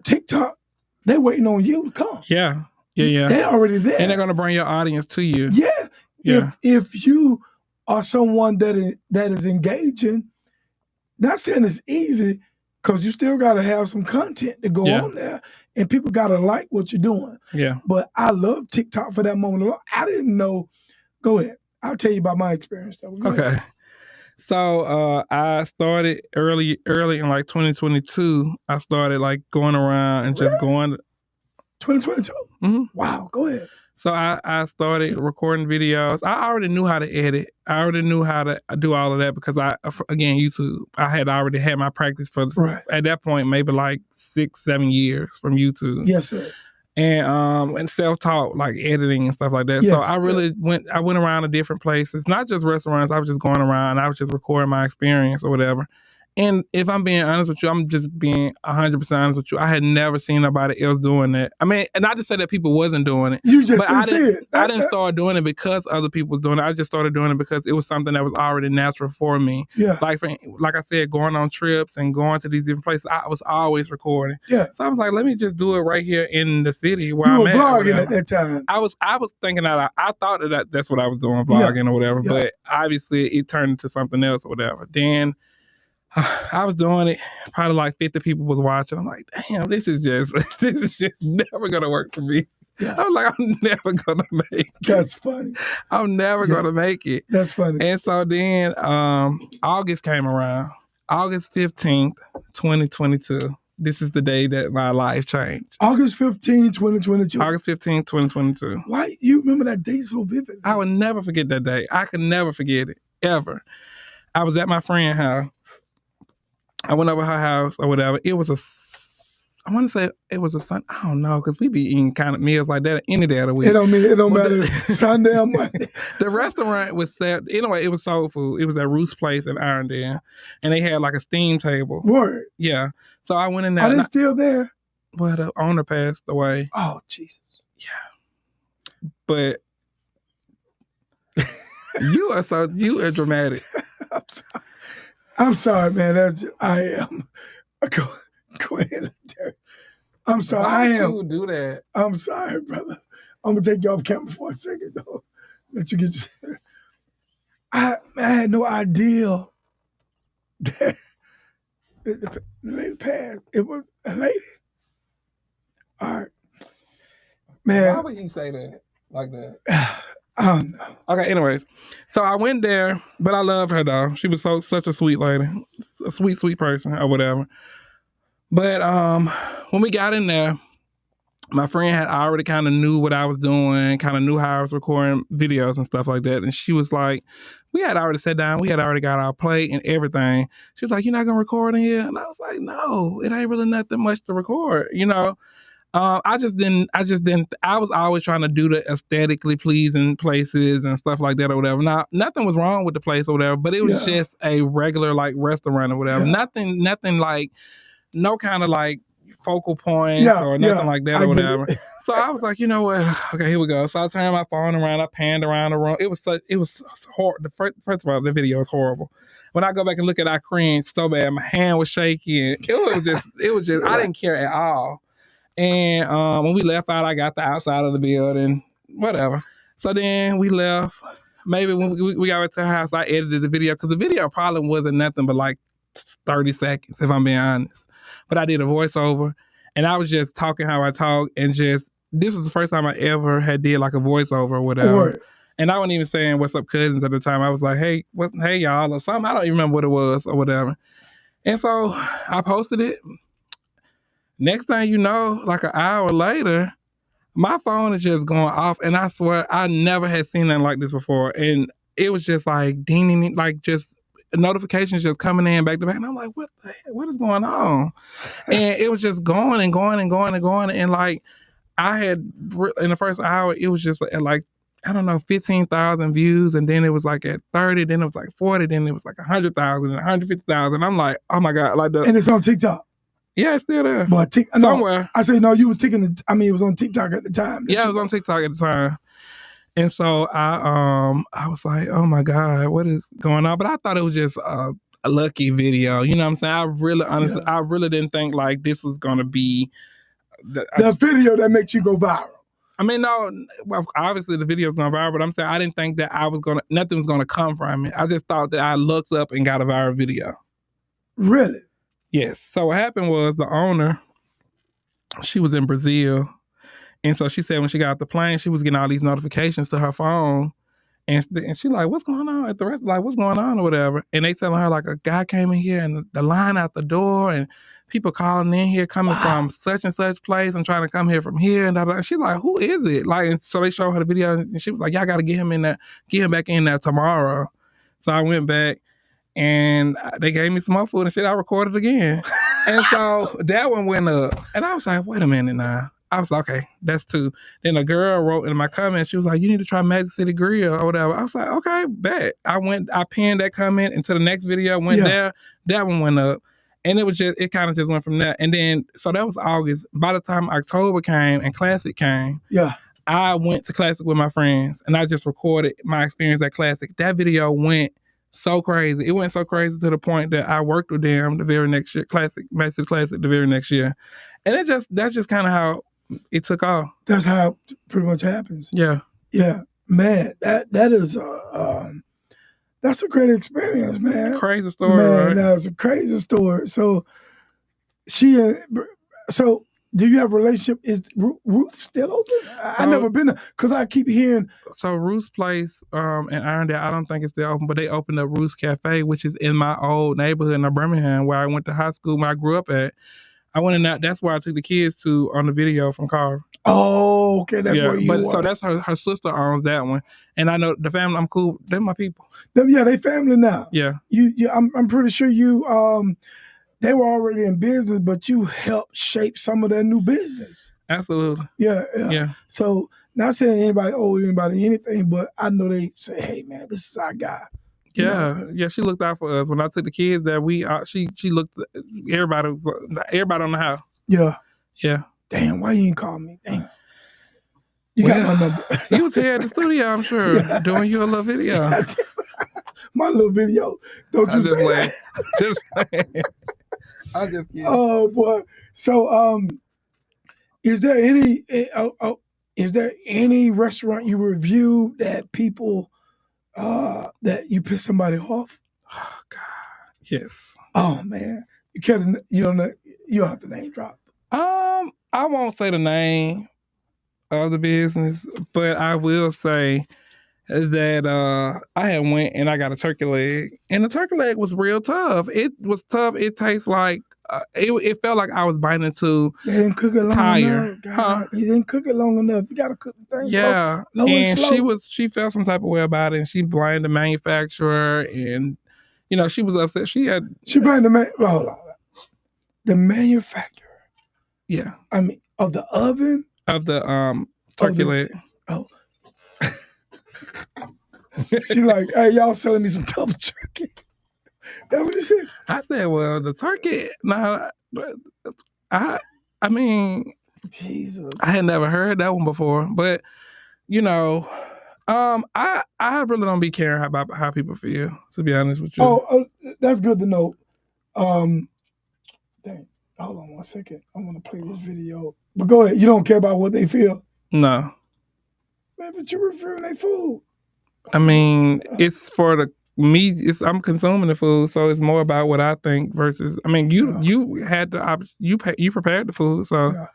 Speaker 1: TikTok, they're waiting on you to come.
Speaker 2: Yeah.
Speaker 1: They're already there,
Speaker 2: and they're gonna bring your audience to you.
Speaker 1: Yeah. If you are someone that is engaging, not saying it's easy, because you still got to have some content to go on there, and people got to like what you're doing.
Speaker 2: Yeah.
Speaker 1: But I love TikTok for that moment. I didn't know. Go ahead. I'll tell you about my experience though.
Speaker 2: Okay. So I started early in like 2022. I started like going around and just going.
Speaker 1: 2022?
Speaker 2: Mm-hmm.
Speaker 1: Wow, go ahead.
Speaker 2: So I started recording videos. I already knew how to edit. I already knew how to do all of that, because YouTube, I had already had my practice for, at that point, maybe like 6-7 years from YouTube.
Speaker 1: Yes, sir.
Speaker 2: And self-taught, like editing and stuff like that. Yes, so I went around to different places, not just restaurants. I was just going around. I was just recording my experience or whatever. And if I'm being honest with you, I'm just being 100% honest with you. I had never seen nobody else doing that. I mean, and not to say that people wasn't doing it.
Speaker 1: You just didn't see it.
Speaker 2: I didn't start doing it because other people was doing it. I just started doing it because it was something that was already natural for me.
Speaker 1: Yeah.
Speaker 2: Like I said, going on trips and going to these different places, I was always recording.
Speaker 1: Yeah.
Speaker 2: So I was like, let me just do it right here in the city where
Speaker 1: I'm
Speaker 2: at.
Speaker 1: You were vlogging at that time.
Speaker 2: I was thinking that I thought that's what I was doing, vlogging or whatever. Yeah. But obviously it turned into something else or whatever. Then I was doing it, probably like 50 people was watching. I'm like, damn, this is just never gonna work for me. Yeah. I was like, I'm never gonna make it.
Speaker 1: That's funny.
Speaker 2: I'm never gonna make it.
Speaker 1: That's funny.
Speaker 2: And so then August came around. August 15th, 2022. This is the day that my life changed.
Speaker 1: August 15, 2022.
Speaker 2: August 15, 2022.
Speaker 1: Why you remember that day so vividly?
Speaker 2: I would never forget that day. I could never forget it, ever. I was at my friend's house. I went over her house or whatever. I want to say it was a Sunday. I don't know, because we be eating kind of meals like that any day of the week.
Speaker 1: It don't matter Sunday or Monday.
Speaker 2: The restaurant was set. Anyway, it was soul food. It was at Ruth's Place in Irondale. And they had like a steam table.
Speaker 1: Word.
Speaker 2: Yeah. So I went in there.
Speaker 1: Are they still there?
Speaker 2: Well, the owner passed away.
Speaker 1: Oh, Jesus.
Speaker 2: Yeah. But you are dramatic.
Speaker 1: I'm sorry, man. I am. Go ahead, Derek. I'm sorry.
Speaker 2: Why would you do that?
Speaker 1: I'm sorry, brother. I'm gonna take you off camera for a second, though. Let you get your. I had no idea that the lady passed. It was a lady. All right.
Speaker 2: Why
Speaker 1: Man,
Speaker 2: would he say that like that?
Speaker 1: I don't know.
Speaker 2: Okay, anyways. So I went there, but I love her though. She was such a sweet lady. A sweet person or whatever. But when we got in there, my friend had already kind of knew what I was doing, kind of knew how I was recording videos and stuff like that. And she was like, we had already sat down, we had already got our plate and everything. She was like, you're not gonna record in here? And I was like, no, it ain't really nothing much to record, you know. I was always trying to do the aesthetically pleasing places and stuff like that or whatever. Now, nothing was wrong with the place or whatever, but it was just a regular like restaurant or whatever.
Speaker 1: Yeah.
Speaker 2: Nothing like, no kind of like focal points or nothing like that or whatever. So I was like, you know what? Okay, here we go. So I turned my phone around, I panned around the room. It was horrible. First of all, the video was horrible. When I go back and look at it, I cringed so bad. My hand was shaking. It was just, I didn't care at all. And when we left out, I got the outside of the building, whatever. So then we left. Maybe when we got back to her house, I edited the video because the video probably wasn't nothing but like 30 seconds, if I'm being honest. But I did a voiceover, and I was just talking how I talk, and just, this was the first time I ever had did like a voiceover or whatever. And I wasn't even saying "What's up, cousins" at the time. I was like, "Hey, hey y'all," or something. I don't even remember what it was or whatever. And so I posted it. Next thing you know, like an hour later, my phone is just going off, and I swear I never had seen nothing like this before. And it was just like ding, like just notifications just coming in back to back. And I'm like, what the heck? What is going on? And it was just going and going and going and going. And like, I had, in the first hour, it was just at like, I don't know, 15,000 views. And then it was like at 30, then it was like 40, then it was like 100,000 and 150,000. I'm like, oh my God. Like
Speaker 1: and it's on TikTok.
Speaker 2: Yeah, it's still there.
Speaker 1: But
Speaker 2: somewhere.
Speaker 1: No, I say no, you was taking it was on TikTok at the time.
Speaker 2: Yeah, it was on TikTok at the time. And so I was like, oh my God, what is going on? But I thought it was just a lucky video. You know what I'm saying? I really didn't think like this was gonna be
Speaker 1: the video that makes you go viral.
Speaker 2: I mean, no, well, obviously the video's gone viral, but I'm saying I didn't think that nothing was gonna come from it. I just thought that I looked up and got a viral video.
Speaker 1: Really?
Speaker 2: Yes. So what happened was the owner, she was in Brazil. And so she said when she got off the plane, she was getting all these notifications to her phone. And she like, what's going on? At the rest, like, what's going on or whatever. And they telling her like a guy came in here and the line out the door and people calling in here coming from such and such place and trying to come here from here. And she's like, who is it? Like, and so they showed her the video and she was like, y'all got to get him back in there tomorrow. So I went back. And they gave me some more food and shit. I recorded again. And so that one went up. And I was like, wait a minute now. I was like, okay, that's 2. Then a girl wrote in my comments, she was like, you need to try Magic City Grill or whatever. I was like, okay, bet. I pinned that comment into the next video, went there. That one went up. And it kind of just went from there. And then, so that was August. By the time October came and Classic came, I went to Classic with my friends and I just recorded my experience at Classic. That video went so crazy. It went so crazy to the point that I worked with them the very next year, Massive Classic the very next year. And that's just kind of how it took off. That's
Speaker 1: how it pretty much happens.
Speaker 2: Yeah.
Speaker 1: Yeah. Man, that is that's a great experience, man.
Speaker 2: Crazy story,
Speaker 1: man,
Speaker 2: right?
Speaker 1: That's a crazy story. So do you have a relationship? Is Ruth still open? I never been there because I keep hearing.
Speaker 2: So Ruth's place in Irondale, I don't think it's still open, but they opened up Ruth's Cafe, which is in my old neighborhood in Birmingham, where I went to high school, where I grew up at. I went in that. That's where I took the kids to on the video from Carver.
Speaker 1: Oh, okay, that's where you were.
Speaker 2: So that's her sister owns that one, and I know the family. I'm cool. They're my people.
Speaker 1: They family now.
Speaker 2: Yeah.
Speaker 1: I'm pretty sure you they were already in business, but you helped shape some of their new business.
Speaker 2: Absolutely.
Speaker 1: Yeah. So not saying anybody owe anybody anything, but I know they say, hey man, this is our guy.
Speaker 2: Yeah, she looked out for us. When I took the kids there, she looked everybody on the house. Yeah.
Speaker 1: Damn, why you didn't call me? Damn. You got my number.
Speaker 2: You was here at the studio, I'm sure, doing your little video.
Speaker 1: My little video. Don't you say that?
Speaker 2: Just playing. I just kidding.
Speaker 1: Oh boy. So is there any restaurant you reviewed that people that you pissed somebody off?
Speaker 2: Oh God. Yes.
Speaker 1: Oh man. You don't have to name drop.
Speaker 2: I won't say the name of the business, but I will say that I had went and I got a turkey leg, and the turkey leg was real tough. It was tough. It tastes like it felt like I was biting into
Speaker 1: They didn't cook it long
Speaker 2: tire.
Speaker 1: enough. God, they didn't cook it long enough. You gotta cook the thing
Speaker 2: Yeah,
Speaker 1: low and
Speaker 2: and
Speaker 1: slow.
Speaker 2: she felt some type of way about it, and she blamed the manufacturer, and you know she was upset. She
Speaker 1: blamed the hold on. The manufacturer.
Speaker 2: Yeah.
Speaker 1: I mean, of the oven?
Speaker 2: Of the turkey leg.
Speaker 1: Oh. She like, hey, y'all selling me some tough turkey. That's what she said.
Speaker 2: I said, well, the turkey, I mean,
Speaker 1: Jesus.
Speaker 2: I had never heard that one before, but you know, I really don't be caring about how people feel, to be honest with you.
Speaker 1: Oh, that's good to know. Dang, hold on 1 second. I want to play this video. But go ahead. You don't care about what they feel?
Speaker 2: No.
Speaker 1: Man, but you're reviewing their food.
Speaker 2: I mean, it's for the me. I'm consuming the food, so it's more about what I think versus. I mean, you had the you prepared the food, so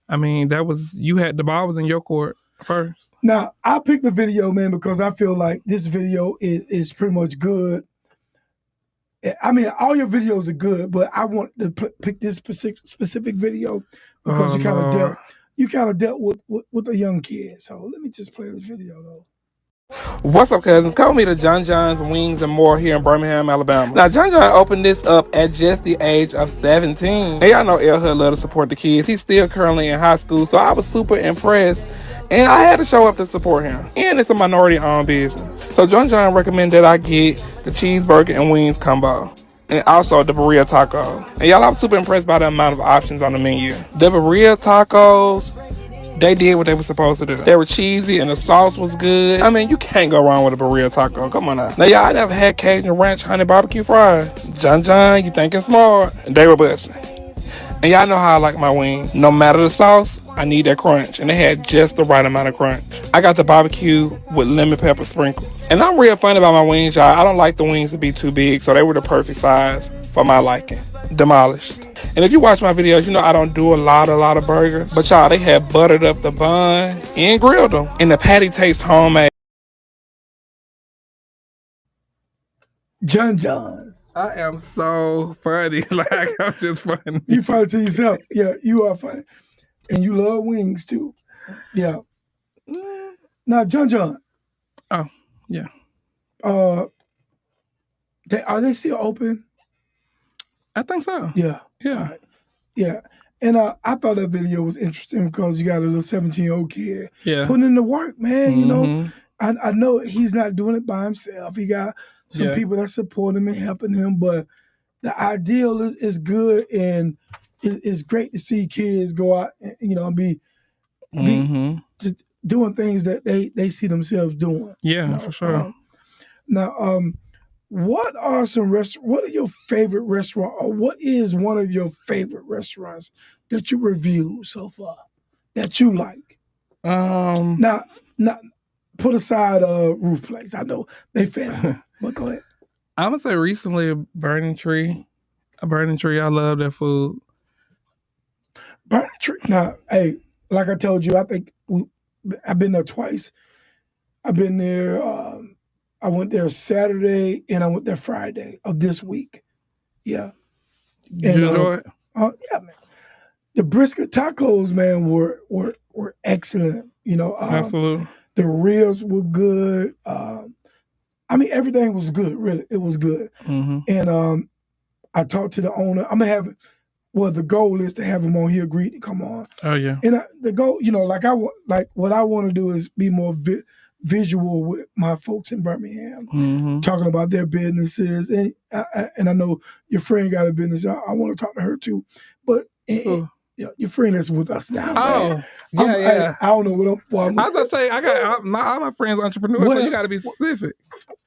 Speaker 2: I mean you had the ball was in your court first.
Speaker 1: Now I picked the video, man, because I feel like this video is pretty much good. I mean, all your videos are good, but I want to pick this specific video because you kind of dealt with a young kid. So let me just play this video though.
Speaker 2: What's up, cousins? Come with me to John John's Wings and More here in Birmingham, Alabama. Now, John John opened this up at just the age of 17. And y'all know El Hood love to support the kids. He's still currently in high school, so I was super impressed. And I had to show up to support him. And it's a minority-owned business. So John John recommended I get the cheeseburger and wings combo. And also the burrito taco. And y'all, I'm super impressed by the amount of options on the menu. The burrito tacos, they did what they were supposed to do. They were cheesy and the sauce was good. I mean, you can't go wrong with a burrito taco. Come on now. Now, y'all never had Cajun Ranch honey barbecue fries. John John, you thinking smart. And they were busting. And y'all know how I like my wings. No matter the sauce, I need that crunch. And they had just the right amount of crunch. I got the barbecue with lemon pepper sprinkles. And I'm real funny about my wings, y'all. I don't like the wings to be too big, so they were the perfect size for my liking. Demolished. And if you watch my videos, you know I don't do a lot of burgers. But y'all, they had buttered up the buns and grilled them. And the patty tastes homemade.
Speaker 1: John John's.
Speaker 2: I am so funny. Like, I'm just funny.
Speaker 1: You funny to yourself. Yeah, you are funny. And you love wings too. Yeah. Now, John John.
Speaker 2: Oh, yeah.
Speaker 1: Are they still open?
Speaker 2: I think so.
Speaker 1: Yeah.
Speaker 2: Yeah.
Speaker 1: Right. Yeah. And I thought that video was interesting because you got a little 17-year-old kid putting in the work, man.
Speaker 2: Mm-hmm.
Speaker 1: You know, I know he's not doing it by himself. He got some people that support him and helping him, but the ideal is good, and it's great to see kids go out and, you know, be doing things that they see themselves doing.
Speaker 2: Yeah,
Speaker 1: you know?
Speaker 2: for sure.
Speaker 1: Now, what are your favorite restaurant, or what is one of your favorite restaurants that you reviewed so far that you like? Now, put aside Roof Place. I know they family, but go ahead.
Speaker 2: I would say recently Burning Tree. I love that food.
Speaker 1: Burning Tree. Now, hey, like I told you, I think I've been there twice. I've been there. I went there Saturday and I went there Friday of this week. Yeah.
Speaker 2: Did you enjoy it?
Speaker 1: Yeah, man. The brisket tacos, man, were excellent. You know,
Speaker 2: absolutely.
Speaker 1: The ribs were good. I mean, everything was good. Really, it was good.
Speaker 2: Mm-hmm.
Speaker 1: And I talked to the owner. I'm gonna have. Well, the goal is to have him on here, agreed to come on.
Speaker 2: Oh yeah.
Speaker 1: And the goal, you know, what I want to do is be more visual with my folks in Birmingham, talking about their businesses, and I know your friend got a business. I want to talk to her too, but your friend is with us now.
Speaker 2: Oh, man. Yeah.
Speaker 1: I don't know what I'm.
Speaker 2: I was gonna say I got all my friends entrepreneurs, so you got to be specific.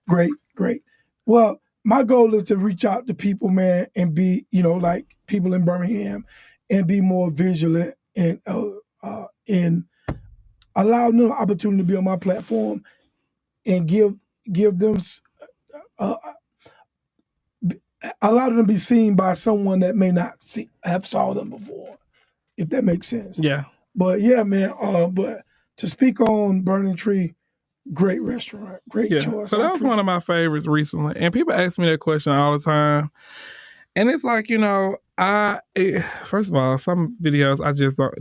Speaker 1: Great. Well, my goal is to reach out to people, man, and be, you know, like people in Birmingham, and be more vigilant and allow them an opportunity to be on my platform and give them allow them to be seen by someone that may not have saw them before. if that makes sense.
Speaker 2: Yeah.
Speaker 1: But yeah, man. But to speak on Burning Tree, great restaurant, great choice.
Speaker 2: So that was one of my favorites recently, and people ask me that question all the time, and it's like, you know, first of all, some videos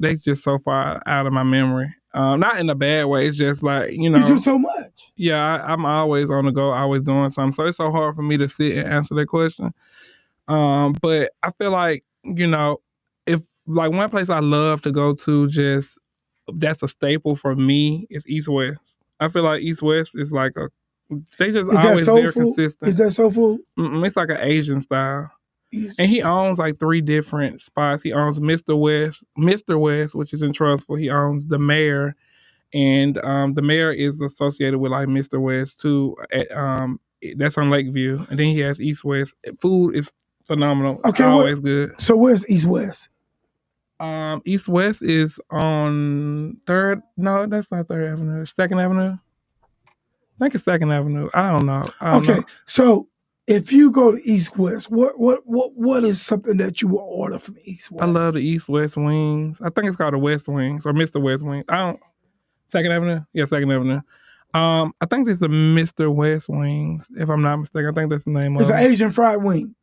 Speaker 2: they just so far out of my memory. Not in a bad way. It's just like, you know,
Speaker 1: you do so much.
Speaker 2: Yeah, I'm always on the go, always doing something. So it's so hard for me to sit and answer that question. But I feel like, you know, if like one place I love to go to, that's a staple for me, is East West. I feel like East West is like they just always very consistent.
Speaker 1: Is that soul food?
Speaker 2: It's like an Asian style.
Speaker 1: East.
Speaker 2: And he owns like 3 different spots. He owns Mr. West, which is in Trustful. He owns the Mayor, and the Mayor is associated with like Mr. West too. That's on Lakeview, and then he has East West. Food is phenomenal. Okay, always good.
Speaker 1: So where's East West?
Speaker 2: East West is on 3rd. No, that's not 3rd Avenue. 2nd Avenue. I think it's 2nd Avenue. I don't know.
Speaker 1: Okay, so if you go to East West, what is something that you will order from East West?
Speaker 2: I love the East West wings. I think it's called the West Wings or Mr. West Wings. 2nd Avenue? Yeah, 2nd Avenue. I think it's the Mr. West Wings, if I'm not mistaken. I think that's the name of it.
Speaker 1: It's an Asian fried wing.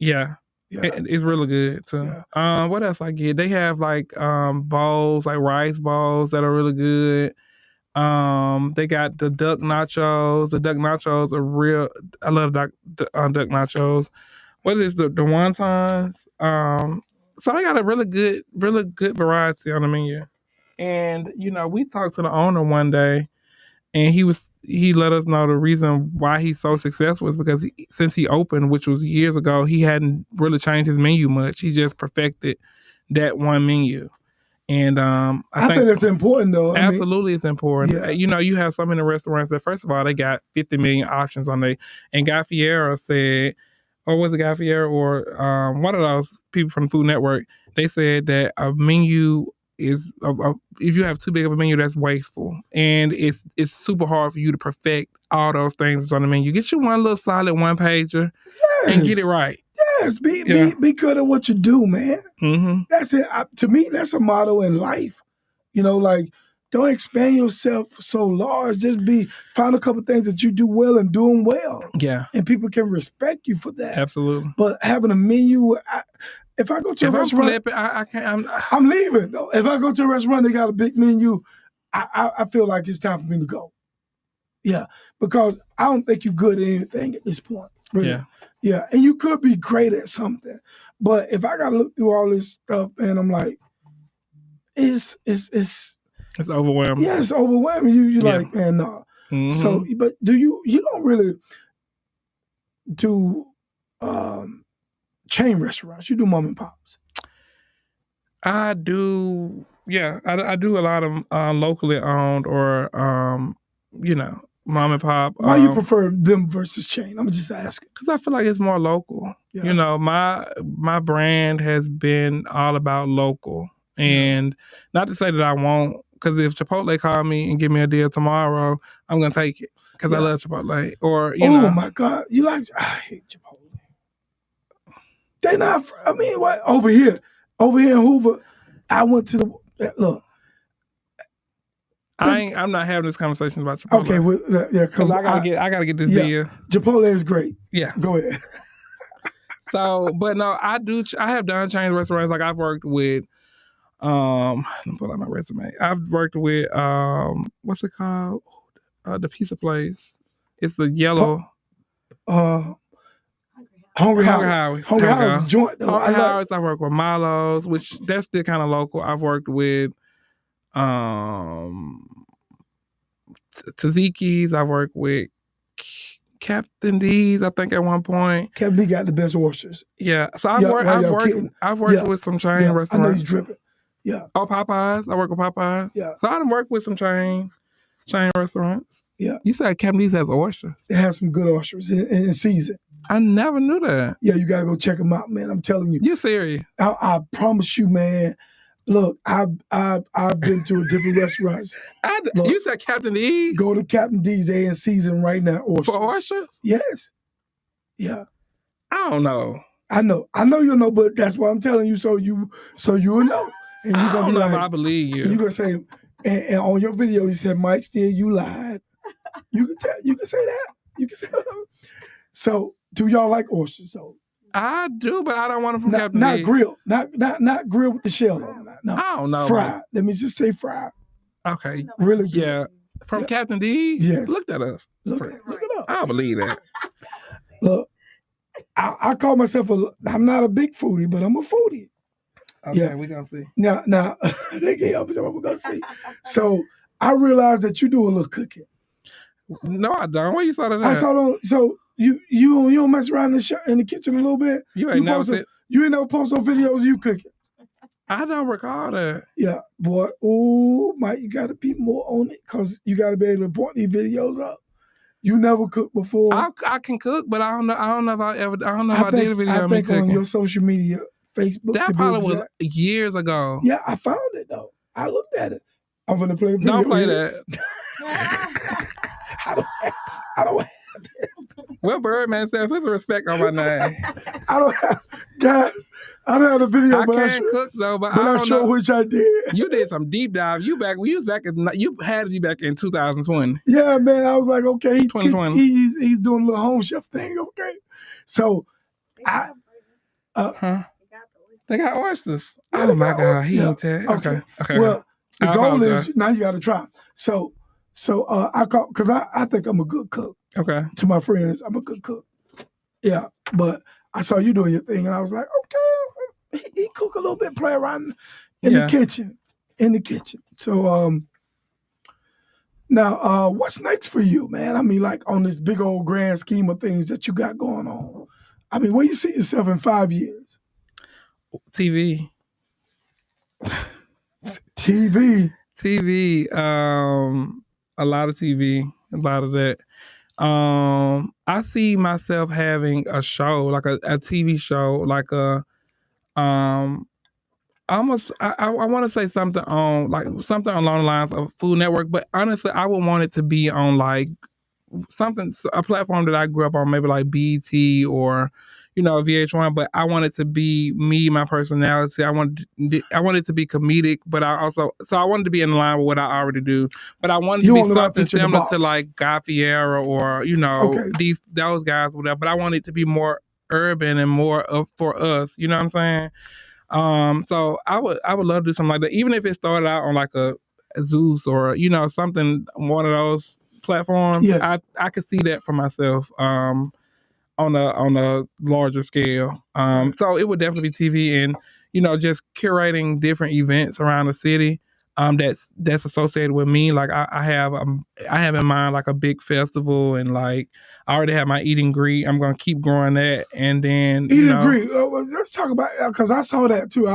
Speaker 2: Yeah. It's really good too. Yeah. What else I get? They have like bowls, like rice bowls that are really good. They got the duck nachos. The duck nachos are real. I love duck nachos. What is the wontons? So they got a really good variety on the menu. And you know, we talked to the owner one day, and he let us know the reason why he's so successful is because since he opened, which was years ago, he hadn't really changed his menu much. He just perfected that one menu. And I think
Speaker 1: that's important, though.
Speaker 2: Absolutely, it's important. Yeah. You know, you have so many restaurants that, first of all, they got 50 million options on there. And Guy Fieri said, or was it Guy Fieri or one of those people from the Food Network, they said that a menu is, if you have too big of a menu, that's wasteful. And it's super hard for you to perfect all those things on the menu. Get you one little solid one-pager and get it right.
Speaker 1: Yes, be good at what you do, man. Mm-hmm. That's it. To me, that's a motto in life. You know, like, don't expand yourself so large. Just find a couple things that you do well and do them well. Yeah. And people can respect you for that.
Speaker 2: Absolutely.
Speaker 1: But having a menu, if I go to a restaurant, I'm leaving. If I go to a restaurant, they got a big menu, I feel like it's time for me to go. Yeah, because I don't think you're good at anything at this point. Really. Yeah. Yeah, and you could be great at something, but if I gotta look through all this stuff and I'm like, it's
Speaker 2: overwhelming.
Speaker 1: Yeah, it's overwhelming. You like, man, no. Mm-hmm. So, but you don't really do chain restaurants? You do mom and pops?
Speaker 2: I do. Yeah, I do a lot of locally owned or mom and pop.
Speaker 1: Why you prefer them versus chain? I'm just asking.
Speaker 2: Because I feel like it's more local. Yeah. You know, my brand has been all about local. And not to say that I won't, because if Chipotle call me and give me a deal tomorrow, I'm going to take it. Because I love Chipotle. Or, you know.
Speaker 1: Oh, my God. I hate Chipotle. They not, what? Over here in Hoover, I went to look.
Speaker 2: I'm not having this conversation about Chipotle.
Speaker 1: Okay, well, yeah, come on.
Speaker 2: I gotta get this deal.
Speaker 1: Chipotle is great.
Speaker 2: Yeah,
Speaker 1: go ahead.
Speaker 2: So, but no, I have done chain restaurants. Like I've worked with, let me pull out my resume. I've worked with, what's it called? The pizza place. It's the yellow.
Speaker 1: Hungry Howie's. Hungry Howie's joint.
Speaker 2: Hungry Howie's. I work with Milo's, which that's still kind of local. I've worked with. Tzatziki's. I've worked with Captain D's, I think, at one point.
Speaker 1: Captain D got the best oysters.
Speaker 2: Yeah. So I've worked with some chain restaurants.
Speaker 1: I know you're dripping. Yeah.
Speaker 2: Oh, Popeyes. I work with Popeyes.
Speaker 1: Yeah.
Speaker 2: So I've worked with some chain restaurants.
Speaker 1: Yeah.
Speaker 2: You said Captain D's has oysters.
Speaker 1: It has some good oysters in season.
Speaker 2: I never knew that.
Speaker 1: Yeah, you gotta go check them out, man. I'm telling you.
Speaker 2: You're serious?
Speaker 1: I promise you, man. Look, I've been to a different restaurants.
Speaker 2: You said Captain D's?
Speaker 1: Go to Captain D's. They in season right now. Oysters.
Speaker 2: For oysters?
Speaker 1: Yes. Yeah.
Speaker 2: I don't know.
Speaker 1: I know you'll know, but that's why I'm telling you, so you will know. And you're
Speaker 2: I
Speaker 1: gonna
Speaker 2: don't
Speaker 1: be
Speaker 2: know
Speaker 1: like,
Speaker 2: if I believe you.
Speaker 1: and you're gonna say, and on your video you said, Mike Steele, you lied. You can say that. You can say that. So, do y'all like oysters? So
Speaker 2: I do, but I don't want them from Captain
Speaker 1: not
Speaker 2: D.
Speaker 1: grilled, not grilled with the shell on them. No,
Speaker 2: I don't know.
Speaker 1: fried. Let me just say fried.
Speaker 2: Okay.
Speaker 1: Really good.
Speaker 2: Yeah. From
Speaker 1: Yeah.
Speaker 2: Captain D?
Speaker 1: Yes.
Speaker 2: Look that up.
Speaker 1: Look it up.
Speaker 2: I don't believe that.
Speaker 1: Look, I call myself I'm not a big foodie, but I'm a foodie.
Speaker 2: Okay,
Speaker 1: Yeah.
Speaker 2: we're going to see.
Speaker 1: Now, they can't help me what we're gonna see. So I realized that you do a little cooking.
Speaker 2: No, I don't. Where you saw that?
Speaker 1: I saw so you don't mess around in the kitchen a little bit.
Speaker 2: You ain't never seen.
Speaker 1: You ain't never post no videos of you cooking.
Speaker 2: I don't recall that.
Speaker 1: Yeah, boy. Oh, Mike, you got to be more on it because you got to be able to point these videos up. You never cooked before.
Speaker 2: I can cook, but I don't know if I ever. I don't know if I did a video of me cooking.
Speaker 1: On your social media, Facebook.
Speaker 2: That probably was years ago.
Speaker 1: Yeah, I found it though. I looked at it. I'm gonna play the video.
Speaker 2: Don't play that.
Speaker 1: I don't have it.
Speaker 2: Well, Birdman said, put some respect on my name.
Speaker 1: I don't have, guys. I don't have the video,
Speaker 2: I can't cook though, but I
Speaker 1: I'm
Speaker 2: don't
Speaker 1: sure
Speaker 2: know.
Speaker 1: which I did.
Speaker 2: You did some deep dive. You had to be back in 2020.
Speaker 1: Yeah, man. I was like, okay,
Speaker 2: 2020.
Speaker 1: He's doing a little home chef thing. Okay, so
Speaker 2: They got oysters. Yeah, oh my God, he ain't tell. Okay.
Speaker 1: Well, the goal is now you got to try. So I call because I think I'm a good cook.
Speaker 2: Okay.
Speaker 1: To my friends, I'm a good cook. Yeah, but I saw you doing your thing, and I was like, okay, he cook a little bit, play around in the kitchen. So now what's next for you, man? I mean, like on this big old grand scheme of things that you got going on. I mean, where you see yourself in 5 years?
Speaker 2: TV. A lot of TV, a lot of that. I see myself having a show, like a TV show, like almost. I want to say something along the lines of Food Network, but honestly, I would want it to be on like a platform that I grew up on, maybe like BET or VH1. But I want it to be me, my personality. I want it to be comedic, but I wanted to be in line with what I already do. But I wanted to be something similar to like Guy Fieri or those guys, whatever. But I want it to be more urban and more for us. You know what I'm saying? So I would love to do something like that, even if it started out on like a Zeus or something, one of those platforms. Yes. I could see that for myself on a larger scale. So it would definitely be TV and just curating different events around the city that's associated with me. Like I have in mind like a big festival, and like I already have my eat and greet. I'm gonna keep growing that, and then
Speaker 1: eat and greet. Let's talk about because I saw that too.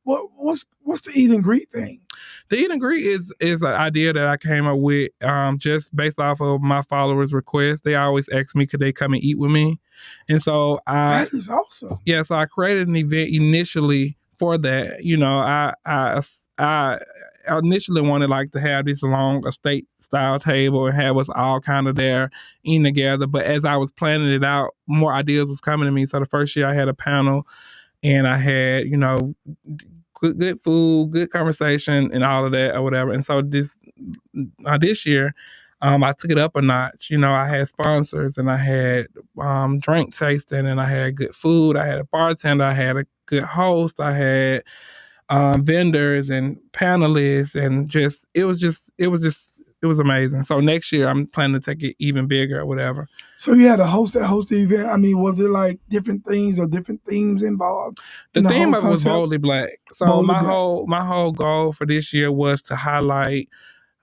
Speaker 1: What's the eat and greet thing?
Speaker 2: The eat and greet is an idea that I came up with just based off of my followers' requests. They always ask me, could they come and eat with me? And so
Speaker 1: that is awesome.
Speaker 2: Yeah, so I created an event initially for that. I initially wanted like to have this long estate style table and have us all kind of there eating together. But as I was planning it out, more ideas was coming to me. So the first year I had a panel and I had, good food, good conversation, and all of that or whatever. And so this year, I took it up a notch. I had sponsors and I had drink tasting and I had good food. I had a bartender. I had a good host. I had vendors and panelists, and it was amazing. So next year I'm planning to take it even bigger or whatever.
Speaker 1: So you had a host the event. I mean, was it like different things or different themes involved?
Speaker 2: The theme of it was Boldly Black. So my whole goal for this year was to highlight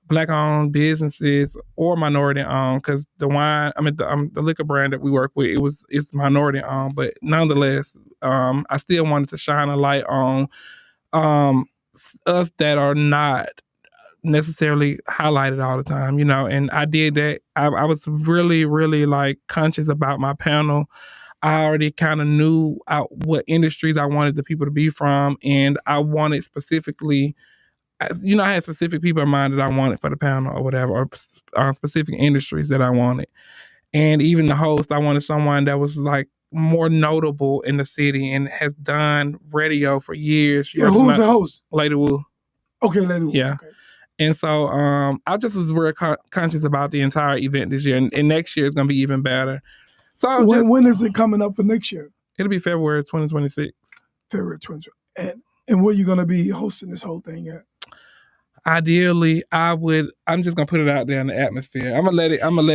Speaker 2: Black-owned businesses or minority-owned, because the liquor brand that we work with, it's minority-owned, but nonetheless, I still wanted to shine a light on us that are not necessarily highlighted all the time, and I did that. I was really, really like conscious about my panel. I already kind of knew what industries I wanted the people to be from, and I wanted specifically, I had specific people in mind that I wanted for the panel or whatever, or specific industries that I wanted. And even the host, I wanted someone that was like more notable in the city and has done radio for years.
Speaker 1: Yeah, who's the host?
Speaker 2: Lady Wu.
Speaker 1: Okay, Lady Wu.
Speaker 2: Yeah.
Speaker 1: Okay.
Speaker 2: And so I just was real conscious about the entire event this year, and next year is going to be even better. So
Speaker 1: when is it coming up for next year?
Speaker 2: It'll be February 2026.
Speaker 1: February 2026. And where you going to be hosting this whole thing at?
Speaker 2: Ideally, I'm just gonna put it out there in the atmosphere. I'm gonna let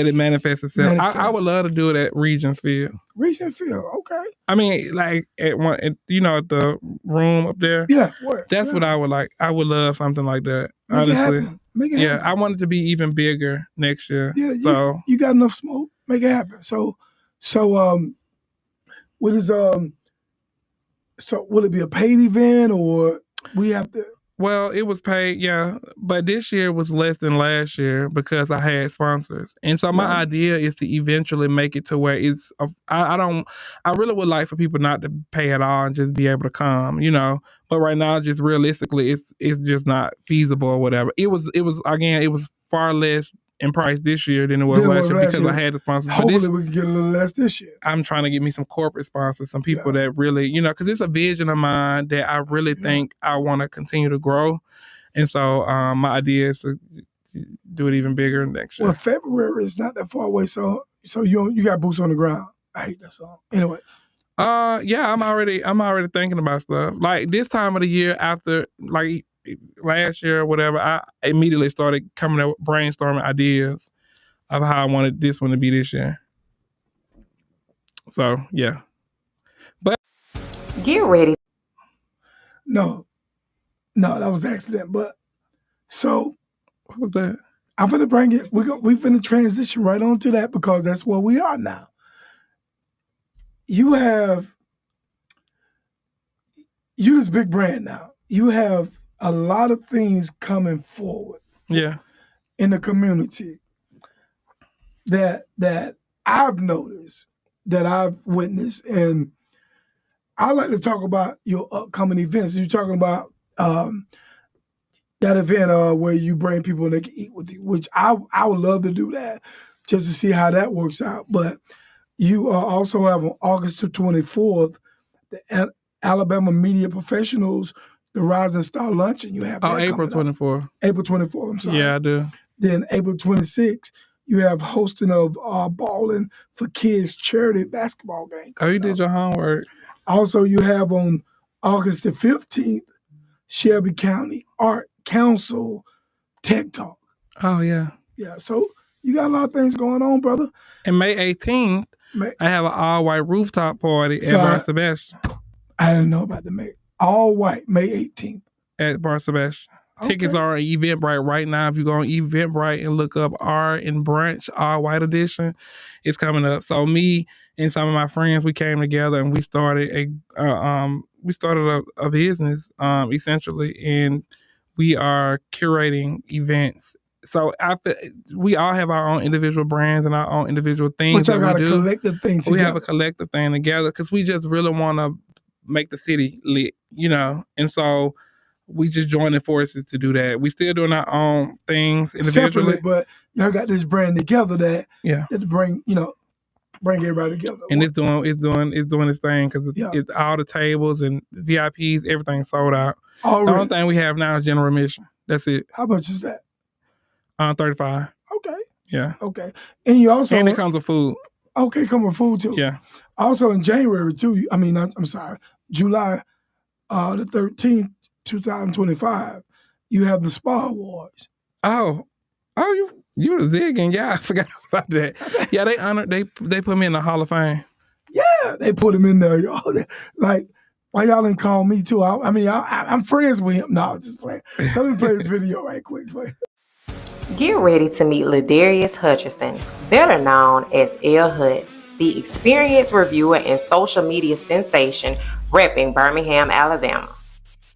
Speaker 2: it manifest itself. I would love to do it at Regents Field.
Speaker 1: Regents Field, okay.
Speaker 2: I mean, like at the room up there.
Speaker 1: Yeah,
Speaker 2: that's what I would like. I would love something like that.
Speaker 1: Make
Speaker 2: honestly,
Speaker 1: it happen.
Speaker 2: I want it to be even bigger next year.
Speaker 1: Yeah,
Speaker 2: so
Speaker 1: you got enough smoke. Make it happen. So what is So will it be a paid event or we have to?
Speaker 2: Well, it was paid, yeah, but this year was less than last year because I had sponsors, and so my idea is to eventually make it to where it's. I really would like for people not to pay at all and just be able to come, But right now, just realistically, it's just not feasible or whatever. It was far less in price this year than it was last year because I had the sponsors.
Speaker 1: Hopefully we can get a little less this year.
Speaker 2: I'm trying to get me some corporate sponsors, some people that really, because it's a vision of mine that I really think I want to continue to grow. And so my idea is to do it even bigger next year.
Speaker 1: Well, February is not that far away, so you got boots on the ground. I hate that song. Anyway.
Speaker 2: Yeah, I'm already thinking about stuff. Like this time of the year after last year or whatever, I immediately started coming up with brainstorming ideas of how I wanted this one to be this year. So, yeah. But
Speaker 4: get ready.
Speaker 1: No, that was an accident. But so
Speaker 2: what was that?
Speaker 1: I'm gonna bring it. We finna transition right on to that because that's where we are now. You this big brand now. You have a lot of things coming forward.
Speaker 2: Yeah.
Speaker 1: In the community that I've noticed, that I've witnessed, and I like to talk about your upcoming events. You're talking about that event where you bring people and they can eat with you, which I would love to do that just to see how that works out. But you also have on August the 24th, the Alabama Media Professionals, the Rising Star Luncheon. You have
Speaker 2: April 24th.
Speaker 1: April 24th, I'm sorry.
Speaker 2: Yeah, I do.
Speaker 1: Then April 26th, you have hosting of Ballin' for Kids charity basketball game.
Speaker 2: Oh, you did your homework.
Speaker 1: Also, you have on August the 15th, Shelby County Art Council Tech Talk.
Speaker 2: Oh, yeah.
Speaker 1: Yeah, so you got a lot of things going on, brother.
Speaker 2: And May 18th, I have an all-white rooftop party at Bar Sebastian.
Speaker 1: I didn't know about the all white, May 18th.
Speaker 2: At Bar Sebastian. Okay. Tickets are on Eventbrite right now. If you go on Eventbrite and look up R and Brunch, All White Edition, it's coming up. So me and some of my friends, we came together and we started a business, essentially, and we are curating events. So we all have our own individual brands and our own individual things
Speaker 1: that we do. Collective thing together.
Speaker 2: We have a collective thing together because we just really want to make the city lit, and so we just joining forces to do that. We still doing our own things individually,
Speaker 1: separately, but y'all got this brand together that to bring everybody together.
Speaker 2: And it's doing its thing because it's all the tables and VIPs, everything sold out.
Speaker 1: Already.
Speaker 2: The only thing we have now is general admission. That's it.
Speaker 1: How much is that?
Speaker 2: $35.
Speaker 1: Okay.
Speaker 2: Yeah.
Speaker 1: Okay. And you also
Speaker 2: it comes with food.
Speaker 1: Okay, come with food too.
Speaker 2: Yeah.
Speaker 1: Also in January too. July the 13th, 2025. You have the Spa Awards.
Speaker 2: Oh, you were zigging. Yeah, I forgot about that. Yeah, they put me in the Hall of Fame.
Speaker 1: Yeah, they put him in there, y'all. Like, why y'all didn't call me too? I'm friends with him. No, just playing. So let me play this video right quick.
Speaker 4: Get ready to meet Ladarius Hutcherson, better known as L Hut, the experienced reviewer and social media sensation repping Birmingham, Alabama.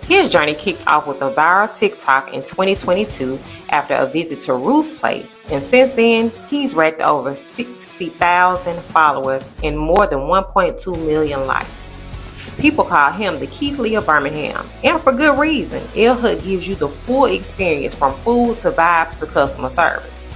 Speaker 4: His journey kicked off with a viral TikTok in 2022 after a visit to Ruth's Place, and since then, he's racked over 60,000 followers and more than 1.2 million likes. People call him the Keith Lee of Birmingham, and for good reason. L Hut gives you the full experience from food to vibes to customer service.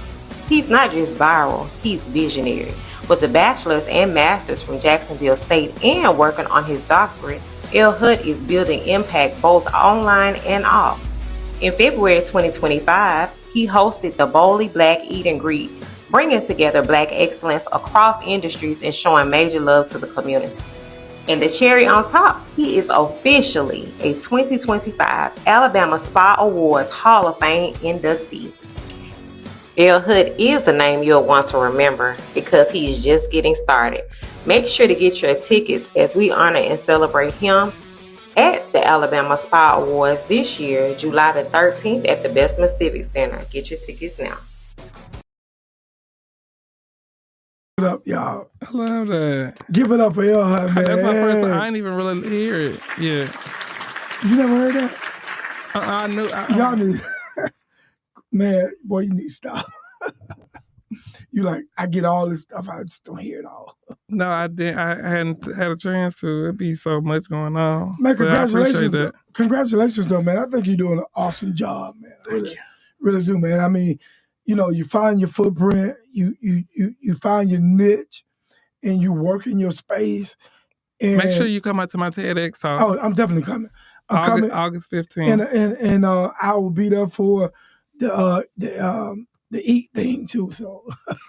Speaker 4: He's not just viral, he's visionary. With a bachelor's and master's from Jacksonville State and working on his doctorate, L. Hood is building impact both online and off. In February 2025, he hosted the Boldly Black Eat and Greet, bringing together Black excellence across industries and showing major love to the community. And the cherry on top, he is officially a 2025 Alabama Spa Awards Hall of Fame inductee. L. Hood is a name you'll want to remember because he is just getting started. Make sure to get your tickets as we honor and celebrate him at the Alabama Spa Awards this year, July the 13th at the Bessemer Civic Center. Get your tickets now.
Speaker 1: Give it up, y'all.
Speaker 2: I love that.
Speaker 1: Give it up for L. Hood, man.
Speaker 2: That's my first time. I ain't even really hear it. Yeah.
Speaker 1: You never heard that?
Speaker 2: I knew.
Speaker 1: Y'all need, man, boy, you need to stop. You like, I get all this stuff, I just don't hear it all.
Speaker 2: No, I didn't. I hadn't had a chance to. It'd be so much going on.
Speaker 1: Man,
Speaker 2: But I appreciate
Speaker 1: congratulations.
Speaker 2: that.
Speaker 1: Congratulations, though, man. I think you're doing an awesome job, man.
Speaker 2: Thank you.
Speaker 1: Really do, man. I mean, you know, you find your footprint, you find your niche, and you work in your space. And
Speaker 2: Make sure you come out to my TEDx talk.
Speaker 1: Oh, I'm definitely coming. I'm coming,
Speaker 2: August 15th.
Speaker 1: and I will be there for the eat thing too. So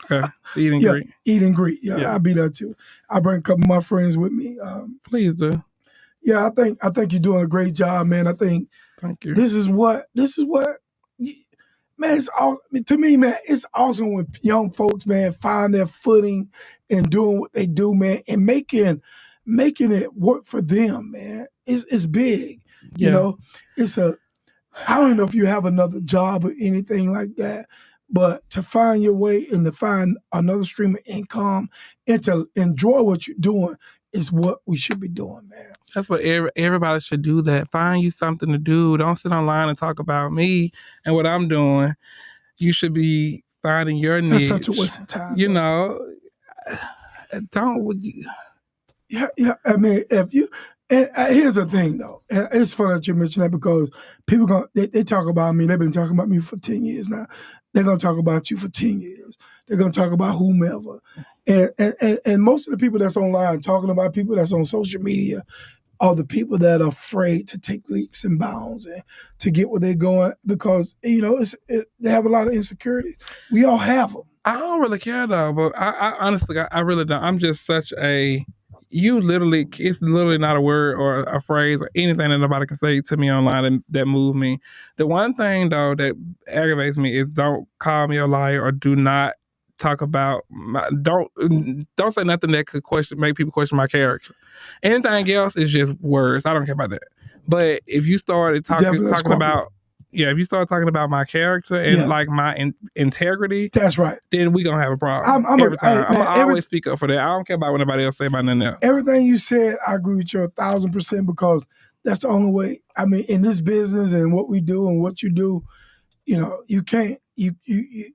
Speaker 2: Okay. Eat and
Speaker 1: yeah,
Speaker 2: greet.
Speaker 1: eat and greet. Yeah,
Speaker 2: Yeah.
Speaker 1: I'll be there too. I bring a couple of my friends with me.
Speaker 2: Please do.
Speaker 1: Yeah, I think you're doing a great job, man. I think
Speaker 2: Thank you.
Speaker 1: this is what, man. It's all to me, man. It's awesome when young folks, man, find their footing and doing what they do, man, and making it work for them, man. It's big,
Speaker 2: Yeah.
Speaker 1: you know. I don't know if you have another job or anything like that, but to find your way and to find another stream of income and to enjoy what you're doing is what we should be doing, man.
Speaker 2: That's what everybody should do. That find you something to do. Don't sit online and talk about me and what I'm doing. You should be finding your niche.
Speaker 1: That's such a waste of time.
Speaker 2: You
Speaker 1: though.
Speaker 2: know, don't.
Speaker 1: Yeah. I mean, if you, and here's the thing though, and it's funny that you mentioned that because people they talk about me. They've been talking about me for 10 years now. They're gonna talk about you for 10 years. They're gonna talk about whomever, and most of the people that's online talking about people that's on social media are the people that are afraid to take leaps and bounds and to get where they're going because you know they have a lot of insecurities. We all have them.
Speaker 2: I don't really care though, but I honestly, I really don't. I'm just such a. It's literally not a word or a phrase or anything that nobody can say to me online that move me. The one thing though that aggravates me is don't call me a liar or do not talk about don't say nothing that could make people question my character. Anything else is just words. I don't care about that. But if you started talking about if you start talking about my character and like my integrity,
Speaker 1: that's right.
Speaker 2: Then we gonna have a problem every time. I'm gonna always speak up for that. I don't care about what anybody else say about nothing else.
Speaker 1: Everything you said, I agree with you 1,000% because that's the only way. I mean, in this business and what we do and what you do, you know, you can't you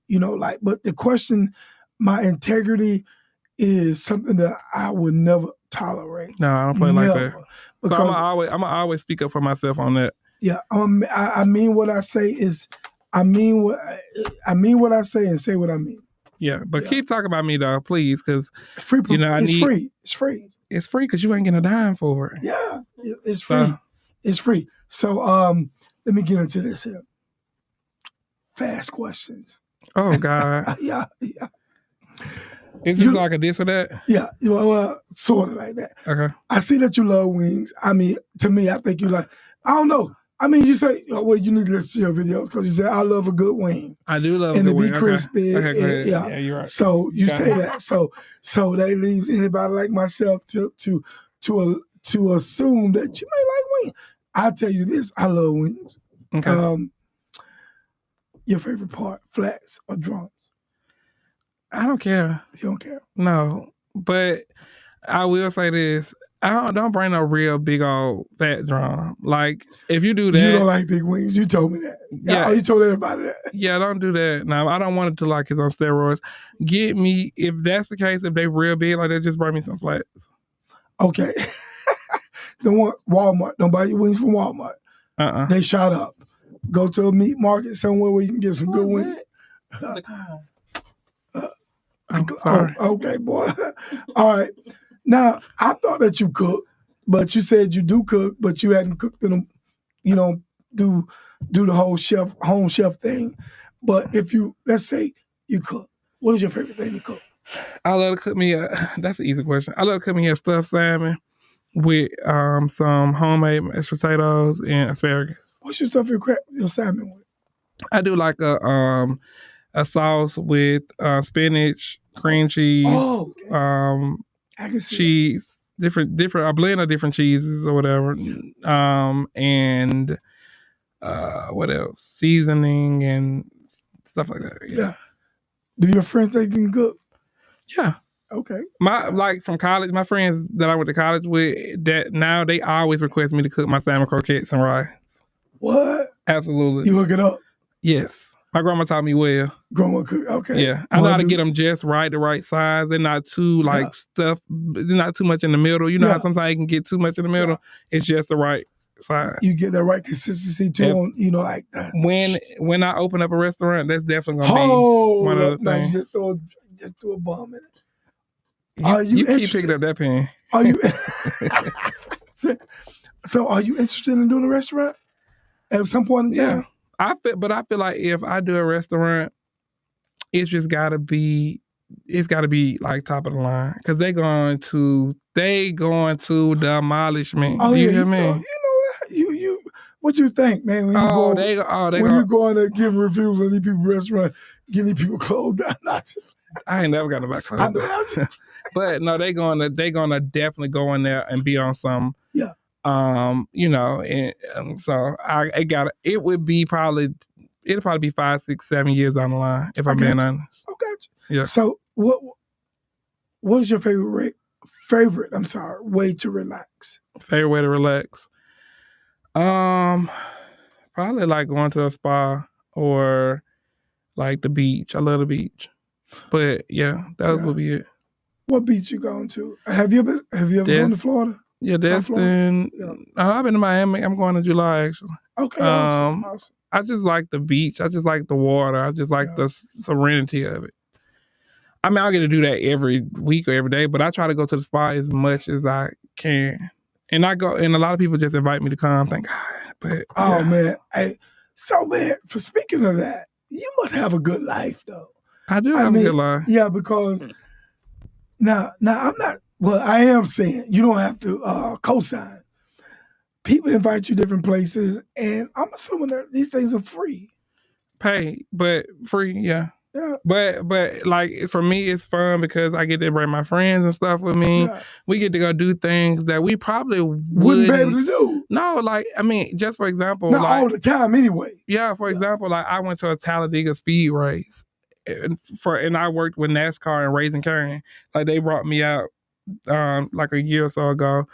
Speaker 1: know like. But the question, my integrity is something that I would never tolerate.
Speaker 2: No, I don't play like that.
Speaker 1: Because,
Speaker 2: so I'm gonna always speak up for myself on that.
Speaker 1: Yeah, I mean what I say is, I mean what I say and say what I mean.
Speaker 2: Yeah, but keep talking about me though, please, because
Speaker 1: free.
Speaker 2: You know,
Speaker 1: free. It's free.
Speaker 2: It's free because you ain't getting a dime for it.
Speaker 1: Yeah, it's free. It's free. So let me get into this here. Fast questions.
Speaker 2: Oh God.
Speaker 1: yeah.
Speaker 2: Is it like a this or that?
Speaker 1: Yeah, well, sort of like that.
Speaker 2: Okay.
Speaker 1: I see that you love wings. I mean, to me, I think you like. I don't know. I mean, you say, well, you need to listen to your videos because you say, I love a good wing.
Speaker 2: I do love
Speaker 1: a good wing. And
Speaker 2: to
Speaker 1: be crispy.
Speaker 2: Okay, go ahead.
Speaker 1: Yeah,
Speaker 2: you're right.
Speaker 1: So you say that. So that leaves anybody like myself to assume that you may like wings. I'll tell you this, I love wings.
Speaker 2: Okay.
Speaker 1: Your favorite part, flats or drums?
Speaker 2: I don't care.
Speaker 1: You don't care?
Speaker 2: No. But I will say this. I don't bring no real big old fat drum. Like if you do that,
Speaker 1: you don't like big wings. You told me that. Yeah, you told everybody that.
Speaker 2: Yeah, don't do that. No, I don't want it to like it's on steroids. Get me if that's the case. If they real big like that, just bring me some flats.
Speaker 1: Okay. Don't want Walmart. Don't buy your wings from Walmart. They shot up. Go to a meat market somewhere where you can get some good wings.
Speaker 2: Sorry.
Speaker 1: Okay, boy. All right. Now, I thought that you cook, but you said you do cook, but you hadn't cooked in them, do the whole home chef thing. But if you, let's say you cook, what is your favorite thing to cook?
Speaker 2: I love to cook me that's an easy question. I love to cook me a stuffed salmon with some homemade mashed potatoes and asparagus.
Speaker 1: What's your stuff your salmon with?
Speaker 2: I do like a sauce with spinach, cream cheese,
Speaker 1: I can see
Speaker 2: cheese, different a blend of different cheeses or whatever, and what else? Seasoning and stuff like that.
Speaker 1: Yeah. Do your friends think you can cook?
Speaker 2: Yeah.
Speaker 1: Okay.
Speaker 2: Like from college, my friends that I went to college with, that now they always request me to cook my salmon croquettes and rice.
Speaker 1: What?
Speaker 2: Absolutely.
Speaker 1: You hook it up?
Speaker 2: Yes. My grandma taught me well.
Speaker 1: Grandma cook. Okay.
Speaker 2: Yeah. I know how to get them just right, the right size. They're not too stuff. They're not too much in the middle. You know how sometimes you can get too much in the middle. Yeah. It's just the right size.
Speaker 1: You get the right consistency too, on, like that.
Speaker 2: When I open up a restaurant, that's definitely gonna be one of the things.
Speaker 1: Just throw a bomb in it.
Speaker 2: You keep picking up that pen.
Speaker 1: Are you? So, are you interested in doing a restaurant at some point in time?
Speaker 2: Yeah, I feel like if I do a restaurant, it's just gotta be like top of the line, because they going to demolish me.
Speaker 1: Oh,
Speaker 2: do you
Speaker 1: yeah,
Speaker 2: hear me?
Speaker 1: You know you. What you think, man? When you going to give reviews on these people's restaurant, giving people clothes down notches.
Speaker 2: I ain't never got about clothes.
Speaker 1: I know.
Speaker 2: But no, they gonna definitely go in there and be on some.
Speaker 1: Yeah.
Speaker 2: And so it'll probably be 5, 6, 7 years down the line, if I'm being honest.
Speaker 1: Okay.
Speaker 2: Yeah.
Speaker 1: So what is your favorite way to relax?
Speaker 2: Favorite way to relax? Probably like going to a spa or like the beach. I love the beach. But yeah, that would be it.
Speaker 1: What beach you going to? Have you ever gone to Florida?
Speaker 2: Yeah, Destin. I've been to Miami. I'm going in July, actually.
Speaker 1: Okay, awesome.
Speaker 2: I just like the beach. I just like the water. I just like the serenity of it. I mean, I get to do that every week or every day, but I try to go to the spa as much as I can. And I go, and a lot of people just invite me to come. Thank God. But
Speaker 1: man, for speaking of that, you must have a good life, though.
Speaker 2: I do have a good life.
Speaker 1: Yeah, because now I'm not. Well, I am saying you don't have to co-sign. People invite you different places, and I'm assuming that these things are free.
Speaker 2: Pay, but free, yeah.
Speaker 1: Yeah.
Speaker 2: But like for me, it's fun because I get to bring my friends and stuff with me. Yeah. We get to go do things that we probably wouldn't
Speaker 1: be able to do.
Speaker 2: No, like I mean, just for example,
Speaker 1: not all the time anyway.
Speaker 2: Yeah, for example, like I went to a Talladega speed race, and I worked with NASCAR and Raising Cane. Like they brought me out like a year or so ago.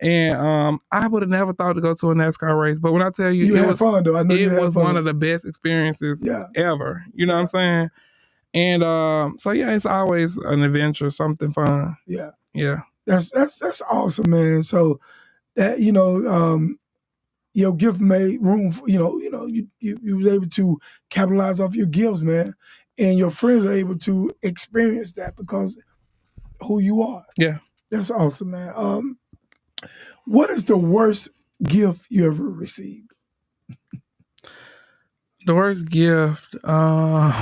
Speaker 2: And I would have never thought to go to a NASCAR race, but when I tell you,
Speaker 1: it was fun though. I know
Speaker 2: it was one of the best experiences ever. You know what I'm saying? And so yeah, it's always an adventure, something fun.
Speaker 1: Yeah,
Speaker 2: yeah.
Speaker 1: That's awesome, man. So that your gift made room for you was able to capitalize off your gifts, man, and your friends are able to experience that because who you are.
Speaker 2: Yeah,
Speaker 1: that's awesome, man. What is the worst gift you ever received?
Speaker 2: The worst gift, I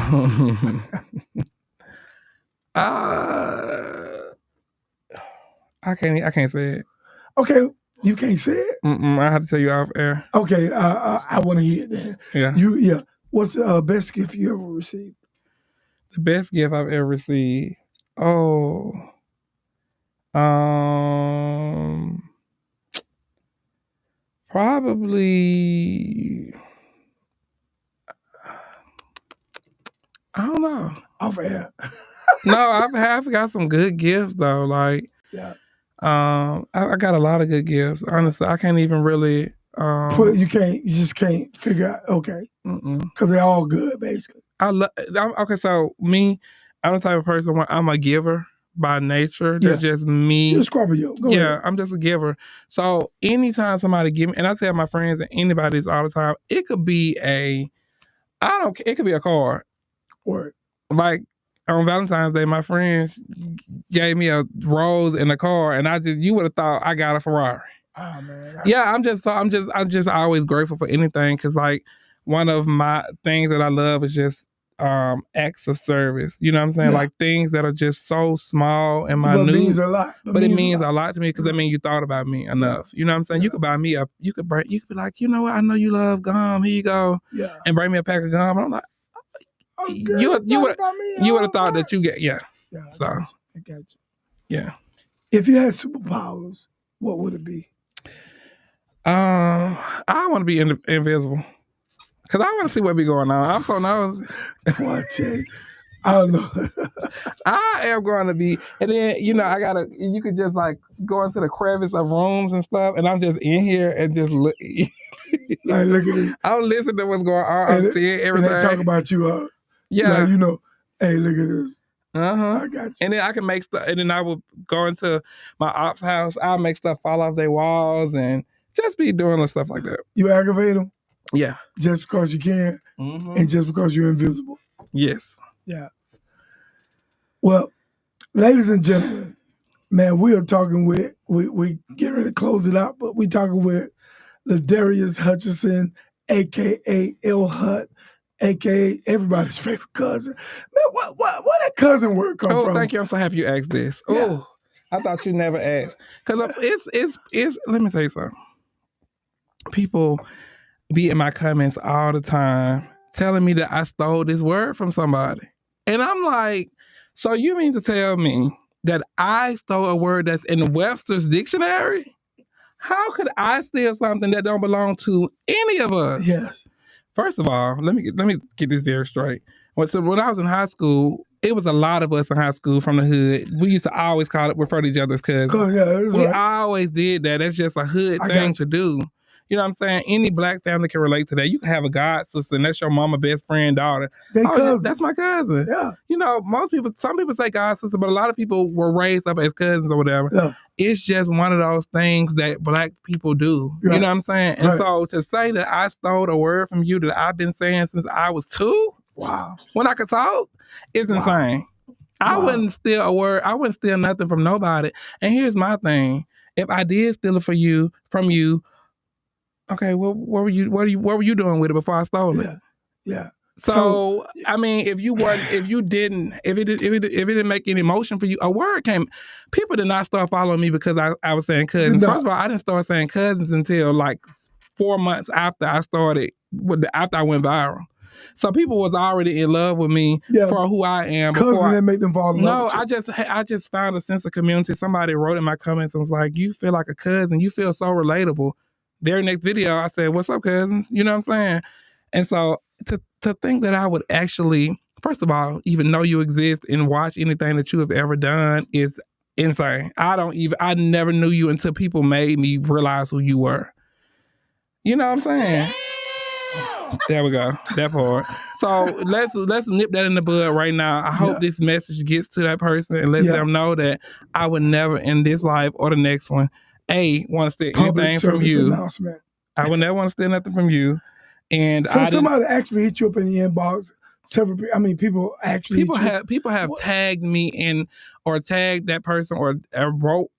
Speaker 2: can't say it.
Speaker 1: Okay, you can't say it.
Speaker 2: I have to tell you off air.
Speaker 1: Okay, I want to hear it then.
Speaker 2: Yeah.
Speaker 1: What's the best gift you ever received?
Speaker 2: The best gift I've ever received. Oh. Probably. I don't know.
Speaker 1: Off air.
Speaker 2: No, I've got some good gifts though. Like, I got a lot of good gifts. Honestly, I can't even really.
Speaker 1: You just can't figure out. Okay, because they're all good, basically.
Speaker 2: Okay, so me, I'm the type of person where I'm a giver by nature. That's just me.
Speaker 1: You're a Scorpio. Go ahead.
Speaker 2: I'm just a giver. So anytime somebody give me, and I tell my friends and anybody this all the time, it could be it could be a card.
Speaker 1: Word.
Speaker 2: Like, on Valentine's Day, my friend gave me a rose in the car, and you would have thought I got a Ferrari.
Speaker 1: Oh man.
Speaker 2: Yeah, I'm just always grateful for anything, because like one of my things that I love is just acts of service. You know what I'm saying?
Speaker 1: Yeah.
Speaker 2: Like things that are just so small and
Speaker 1: But
Speaker 2: minute.
Speaker 1: it means a lot.
Speaker 2: But it means a lot to me, because I mean you thought about me enough. You know what I'm saying?
Speaker 1: Yeah.
Speaker 2: You could buy me you could be like, you know what? I know you love gum. Here you go.
Speaker 1: Yeah.
Speaker 2: And bring me a pack of gum. And I'm like,
Speaker 1: Oh,
Speaker 2: you would have thought that you get
Speaker 1: Yeah.
Speaker 2: So
Speaker 1: I got you.
Speaker 2: yeah.
Speaker 1: If you had superpowers, what would it be?
Speaker 2: I want to be invisible, because I want to see what be going on. I'm so nosy.
Speaker 1: Boy, I tell you, I don't know.
Speaker 2: I am going to be, and then you could just like go into the crevice of rooms and stuff, and I'm just in here and just look.
Speaker 1: Like, look at it.
Speaker 2: I'm listening to what's going on. I'm seeing everything.
Speaker 1: And they talk about you.
Speaker 2: Yeah.
Speaker 1: Like, hey, look at this.
Speaker 2: Uh-huh.
Speaker 1: I got you.
Speaker 2: And then I can make stuff, and then I will go into my ops house. I'll make stuff fall off their walls and just be doing stuff like that.
Speaker 1: You aggravate them
Speaker 2: Yeah.
Speaker 1: just because you can,
Speaker 2: Mm-hmm.
Speaker 1: and just because you're invisible.
Speaker 2: Yes.
Speaker 1: Yeah. Well, ladies and gentlemen, man, we are talking with, we get ready to close it out, but we talking with Ladarius Hutchinson, a.k.a. L. Hut, a.k.a. everybody's favorite cousin. Man, where that cousin word come from?
Speaker 2: Oh, thank you. I'm so happy you asked this.
Speaker 1: Yeah.
Speaker 2: Oh, I thought you never asked. Because it's, let me tell you something. People be in my comments all the time telling me that I stole this word from somebody. And I'm like, so you mean to tell me that I stole a word that's in Webster's dictionary? How could I steal something that don't belong to any of us?
Speaker 1: Yes.
Speaker 2: First of all, let me get this very straight. When I was in high school, it was a lot of us in high school from the hood. We used to always refer to each other as cousins.
Speaker 1: Yeah, that's
Speaker 2: We
Speaker 1: right.
Speaker 2: always did that. That's just a hood thing to do. You know what I'm saying? Any black family can relate to that. You can have a god sister, and that's your mama, best friend, daughter.
Speaker 1: They cousins.
Speaker 2: That's my cousin.
Speaker 1: Yeah.
Speaker 2: Some people say god sister, but a lot of people were raised up as cousins or whatever.
Speaker 1: Yeah.
Speaker 2: It's just one of those things that black people do.
Speaker 1: Right.
Speaker 2: You know what I'm saying? And
Speaker 1: Right.
Speaker 2: so to say that I stole a word from you that I've been saying since I was 2,
Speaker 1: Wow.
Speaker 2: when I could talk, is insane. I wouldn't steal a word. I wouldn't steal nothing from nobody. And here's my thing: if I did steal it from you, okay, well, what were you doing with it before I stole it?
Speaker 1: Yeah.
Speaker 2: So I mean, if it didn't make any motion for you, a word came. People did not start following me because I was saying cousins.
Speaker 1: No.
Speaker 2: First of all, I didn't start saying cousins until like 4 months after I started. After I went viral. So people was already in love with me for who I am.
Speaker 1: Cousin didn't make them fall in love with you.
Speaker 2: I just found a sense of community. Somebody wrote in my comments and was like, "You feel like a cousin. You feel so relatable." Very next video, I said, "What's up, cousins?" You know what I'm saying? And so to think that I would actually, first of all, even know you exist and watch anything that you have ever done is insane. I never knew you until people made me realize who you were. You know what I'm saying? There we go. That part. So let's nip that in the bud right now. I hope this message gets to that person and let them know that I would never in this life or the next one, want to steal anything from you. I would never want to steal nothing from you. And
Speaker 1: so somebody actually hit you up in the inbox. People actually
Speaker 2: people have tagged me in or tagged that person or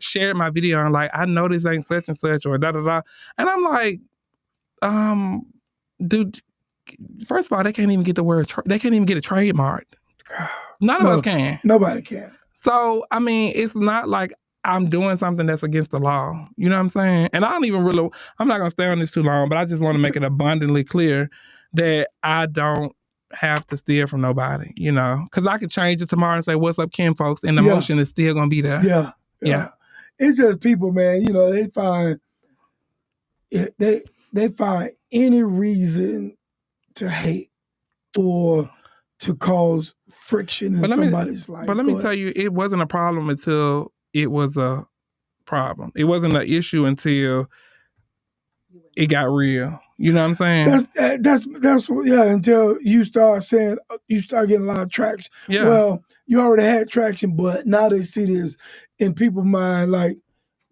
Speaker 2: shared my video and like, I know this ain't such and such or da da da. And I'm like, dude, first of all, they can't even get the word. They can't even get a trademark. None of us can.
Speaker 1: Nobody can.
Speaker 2: So I mean, it's not like I'm doing something that's against the law. You know what I'm saying? And I'm not gonna stay on this too long, but I just want to make it abundantly clear that I don't have to steal from nobody. You know, because I could change it tomorrow and say, "What's up, Ken, folks?" And the motion is still gonna be there.
Speaker 1: Yeah. It's just people, man. You know, they find they find any reason to hate or to cause friction in somebody's life.
Speaker 2: But let me tell you, it wasn't a problem until it was a problem. It wasn't an issue until it got real. You know what I'm saying?
Speaker 1: That's until you start saying, you start getting a lot of traction.
Speaker 2: Yeah.
Speaker 1: Well, you already had traction, but now they see this in people's mind like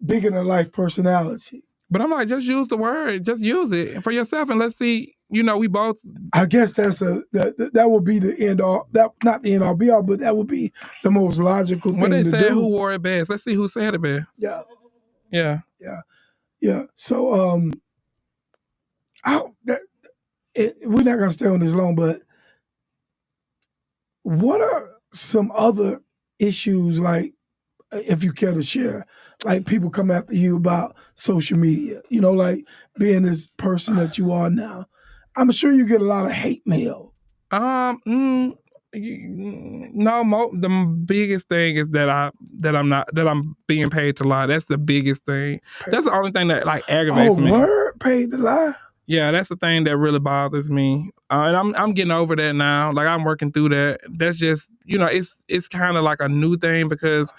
Speaker 1: bigger than life personality.
Speaker 2: But I'm like, just use the word. Just use it for yourself and let's see we both.
Speaker 1: I guess that would be the end all. That not the end all be all, but that would be the most logical
Speaker 2: What
Speaker 1: thing
Speaker 2: they
Speaker 1: to
Speaker 2: said,
Speaker 1: do.
Speaker 2: who wore it best? Let's see who said it best.
Speaker 1: Yeah,
Speaker 2: Yeah.
Speaker 1: So we're not gonna stay on this long, but what are some other issues, like, if you care to share, like people come after you about social media, like being this person that you are now? I'm sure you get a lot of hate mail.
Speaker 2: No. The biggest thing is that I'm being paid to lie. That's the biggest thing. That's the only thing that like aggravates me.
Speaker 1: Word? Paid to lie?
Speaker 2: Yeah, that's the thing that really bothers me, and I'm getting over that now. Like I'm working through that. That's just it's kind of like a new thing because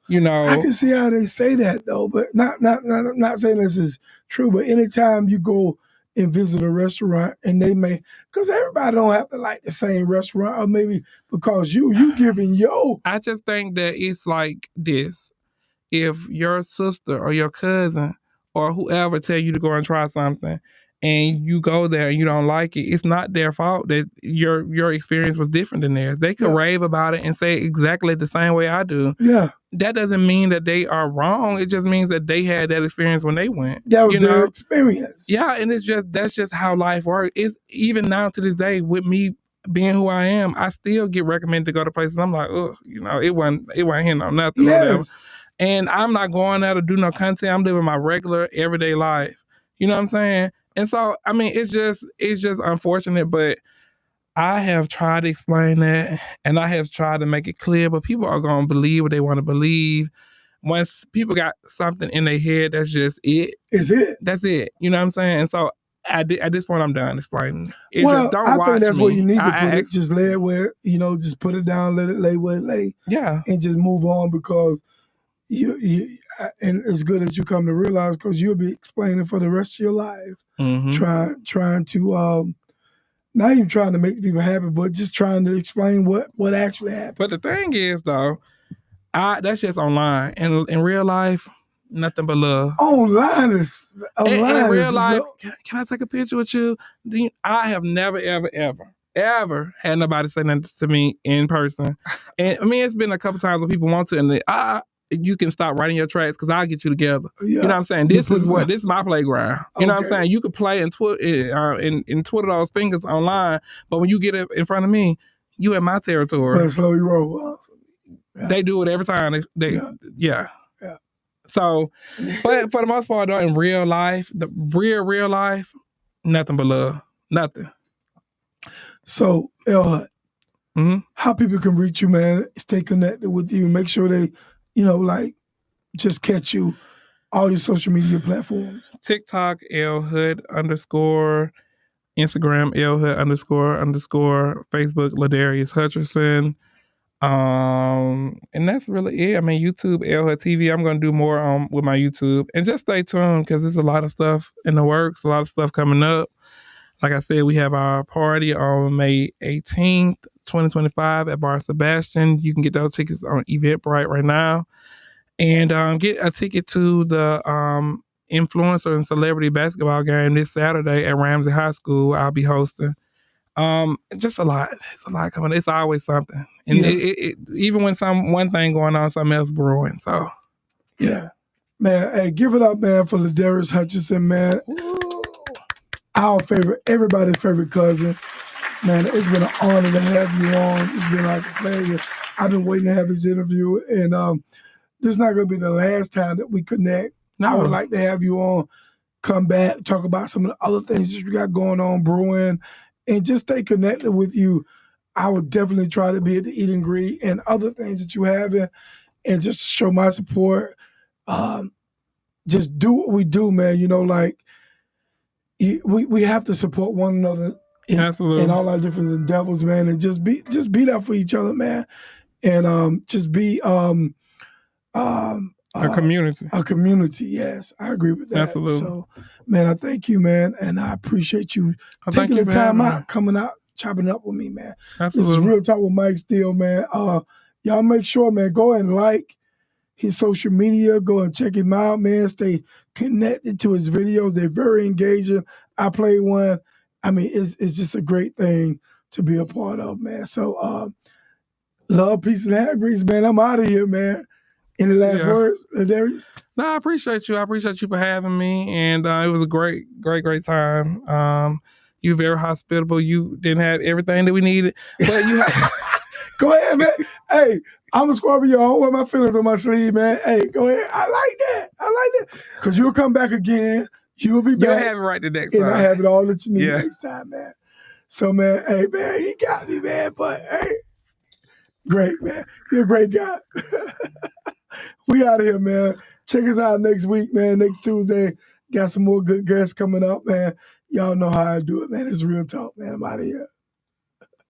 Speaker 1: I can see how they say that though, but not saying this is true. But anytime you go and visit a restaurant, and they may, because everybody don't have to like the same restaurant, or maybe because you giving
Speaker 2: I just think that it's like this: if your sister or your cousin or whoever tell you to go and try something, and you go there and you don't like it, it's not their fault that your experience was different than theirs. They could rave about it and say exactly the same way I do.
Speaker 1: Yeah.
Speaker 2: That doesn't mean that they are wrong. It just means that they had that experience when they went.
Speaker 1: That was their experience.
Speaker 2: Yeah, and that's just how life works. It's even now to this day with me being who I am, I still get recommended to go to places. I'm like, oh, it wasn't hitting on nothing.
Speaker 1: Yes.
Speaker 2: Or whatever. And I'm not going there to do no content. I'm living my regular everyday life. You know what I'm saying? And so, I mean, it's just unfortunate, but I have tried to explain that, and I have tried to make it clear, but people are going to believe what they want to believe. Once people got something in their head, that's just it.
Speaker 1: Is it?
Speaker 2: That's it. You know what I'm saying? And so, at this point, I'm done explaining.
Speaker 1: Well,
Speaker 2: just, don't
Speaker 1: I
Speaker 2: watch
Speaker 1: think that's
Speaker 2: me.
Speaker 1: where you need to put it. Just lay it where, just put it down, let it lay where it lay.
Speaker 2: Yeah.
Speaker 1: And just move on, because and it's good that you come to realize, because you'll be explaining for the rest of your life, trying to not even trying to make people happy, but just trying to explain what actually happened.
Speaker 2: But the thing is, though, that's just online. And in real life, nothing but love.
Speaker 1: Online is
Speaker 2: in real life. Can I take a picture with you? I have never, ever had nobody say nothing to me in person. And I mean, it's been a couple times when people want to, and you can stop writing your tracks because I'll get you together. Yeah. You know what I'm saying? This is my playground. You know what I'm saying? You could play and twiddle those fingers online, but when you get up in front of me, you in my territory.
Speaker 1: Better slow your roll.
Speaker 2: Yeah. They do it every time. Yeah. So, but for the most part, though, in real life, the real life, nothing but love. Nothing.
Speaker 1: So, L Hut, how people can reach you, man, stay connected with you, make sure they, just catch you, all your social media platforms.
Speaker 2: TikTok, LHood_, Instagram, LHood__, Facebook, Ladarius Hutcherson. And that's really it. I mean, YouTube, LHood TV. I'm going to do more with my YouTube. And just stay tuned, because there's a lot of stuff in the works, a lot of stuff coming up. Like I said, we have our party on May 18th, 2025 at Bar Sebastian. You can get those tickets on Eventbrite right now. And get a ticket to the influencer and celebrity basketball game this Saturday at Ramsey High School. I'll be hosting. Just a lot. It's a lot coming. It's always something. And even when one thing going on, something else brewing. So,
Speaker 1: yeah. Man, hey, give it up, man, for Ladarius Hutcherson, man.
Speaker 2: Ooh.
Speaker 1: Our favorite, everybody's favorite cousin. Man, it's been an honor to have you on. It's been like a pleasure. I've been waiting to have this interview, and this is not going to be the last time that we connect. No. I would like to have you on, come back, talk about some of the other things that you got going on, brewing, and just stay connected with you. I would definitely try to be at the Eat and Greet and other things that you have, and just show my support. Just do what we do, man. We have to support one another in all our different endeavors, man, and just be there for each other, man, and just be
Speaker 2: a community.
Speaker 1: A community, yes. I agree with that.
Speaker 2: Absolutely.
Speaker 1: So, man, I thank you, man, and I appreciate you taking the time out, coming out, chopping up with me, man.
Speaker 2: Absolutely.
Speaker 1: This is Real Talk with Mike Steele, man. Y'all make sure, man, go and like his social media. Go and check him out, man. Stay connected to his videos. They're very engaging. I played one, I mean, it's just a great thing to be a part of, man. So, love, peace, and hair grease, man. I'm out of here, man. Any last words, Ladarius?
Speaker 2: No, I appreciate you. I appreciate you for having me, and it was a great time. You very hospitable. You didn't have everything that we needed, but you had.
Speaker 1: Go ahead, man. Hey, I'm a Scorpio. I don't wear my feelings on my sleeve, man. Hey, go ahead. I like that. Because you'll come back again. You'll be back.
Speaker 2: You'll have it right the next time.
Speaker 1: And I have it all that you need next time, man. So, man, hey, man, he got me, man. But, hey, great, man. You're a great guy. We out of here, man. Check us out next week, man. Next Tuesday. Got some more good guests coming up, man. Y'all know how I do it, man. It's real talk, man. I'm out of here.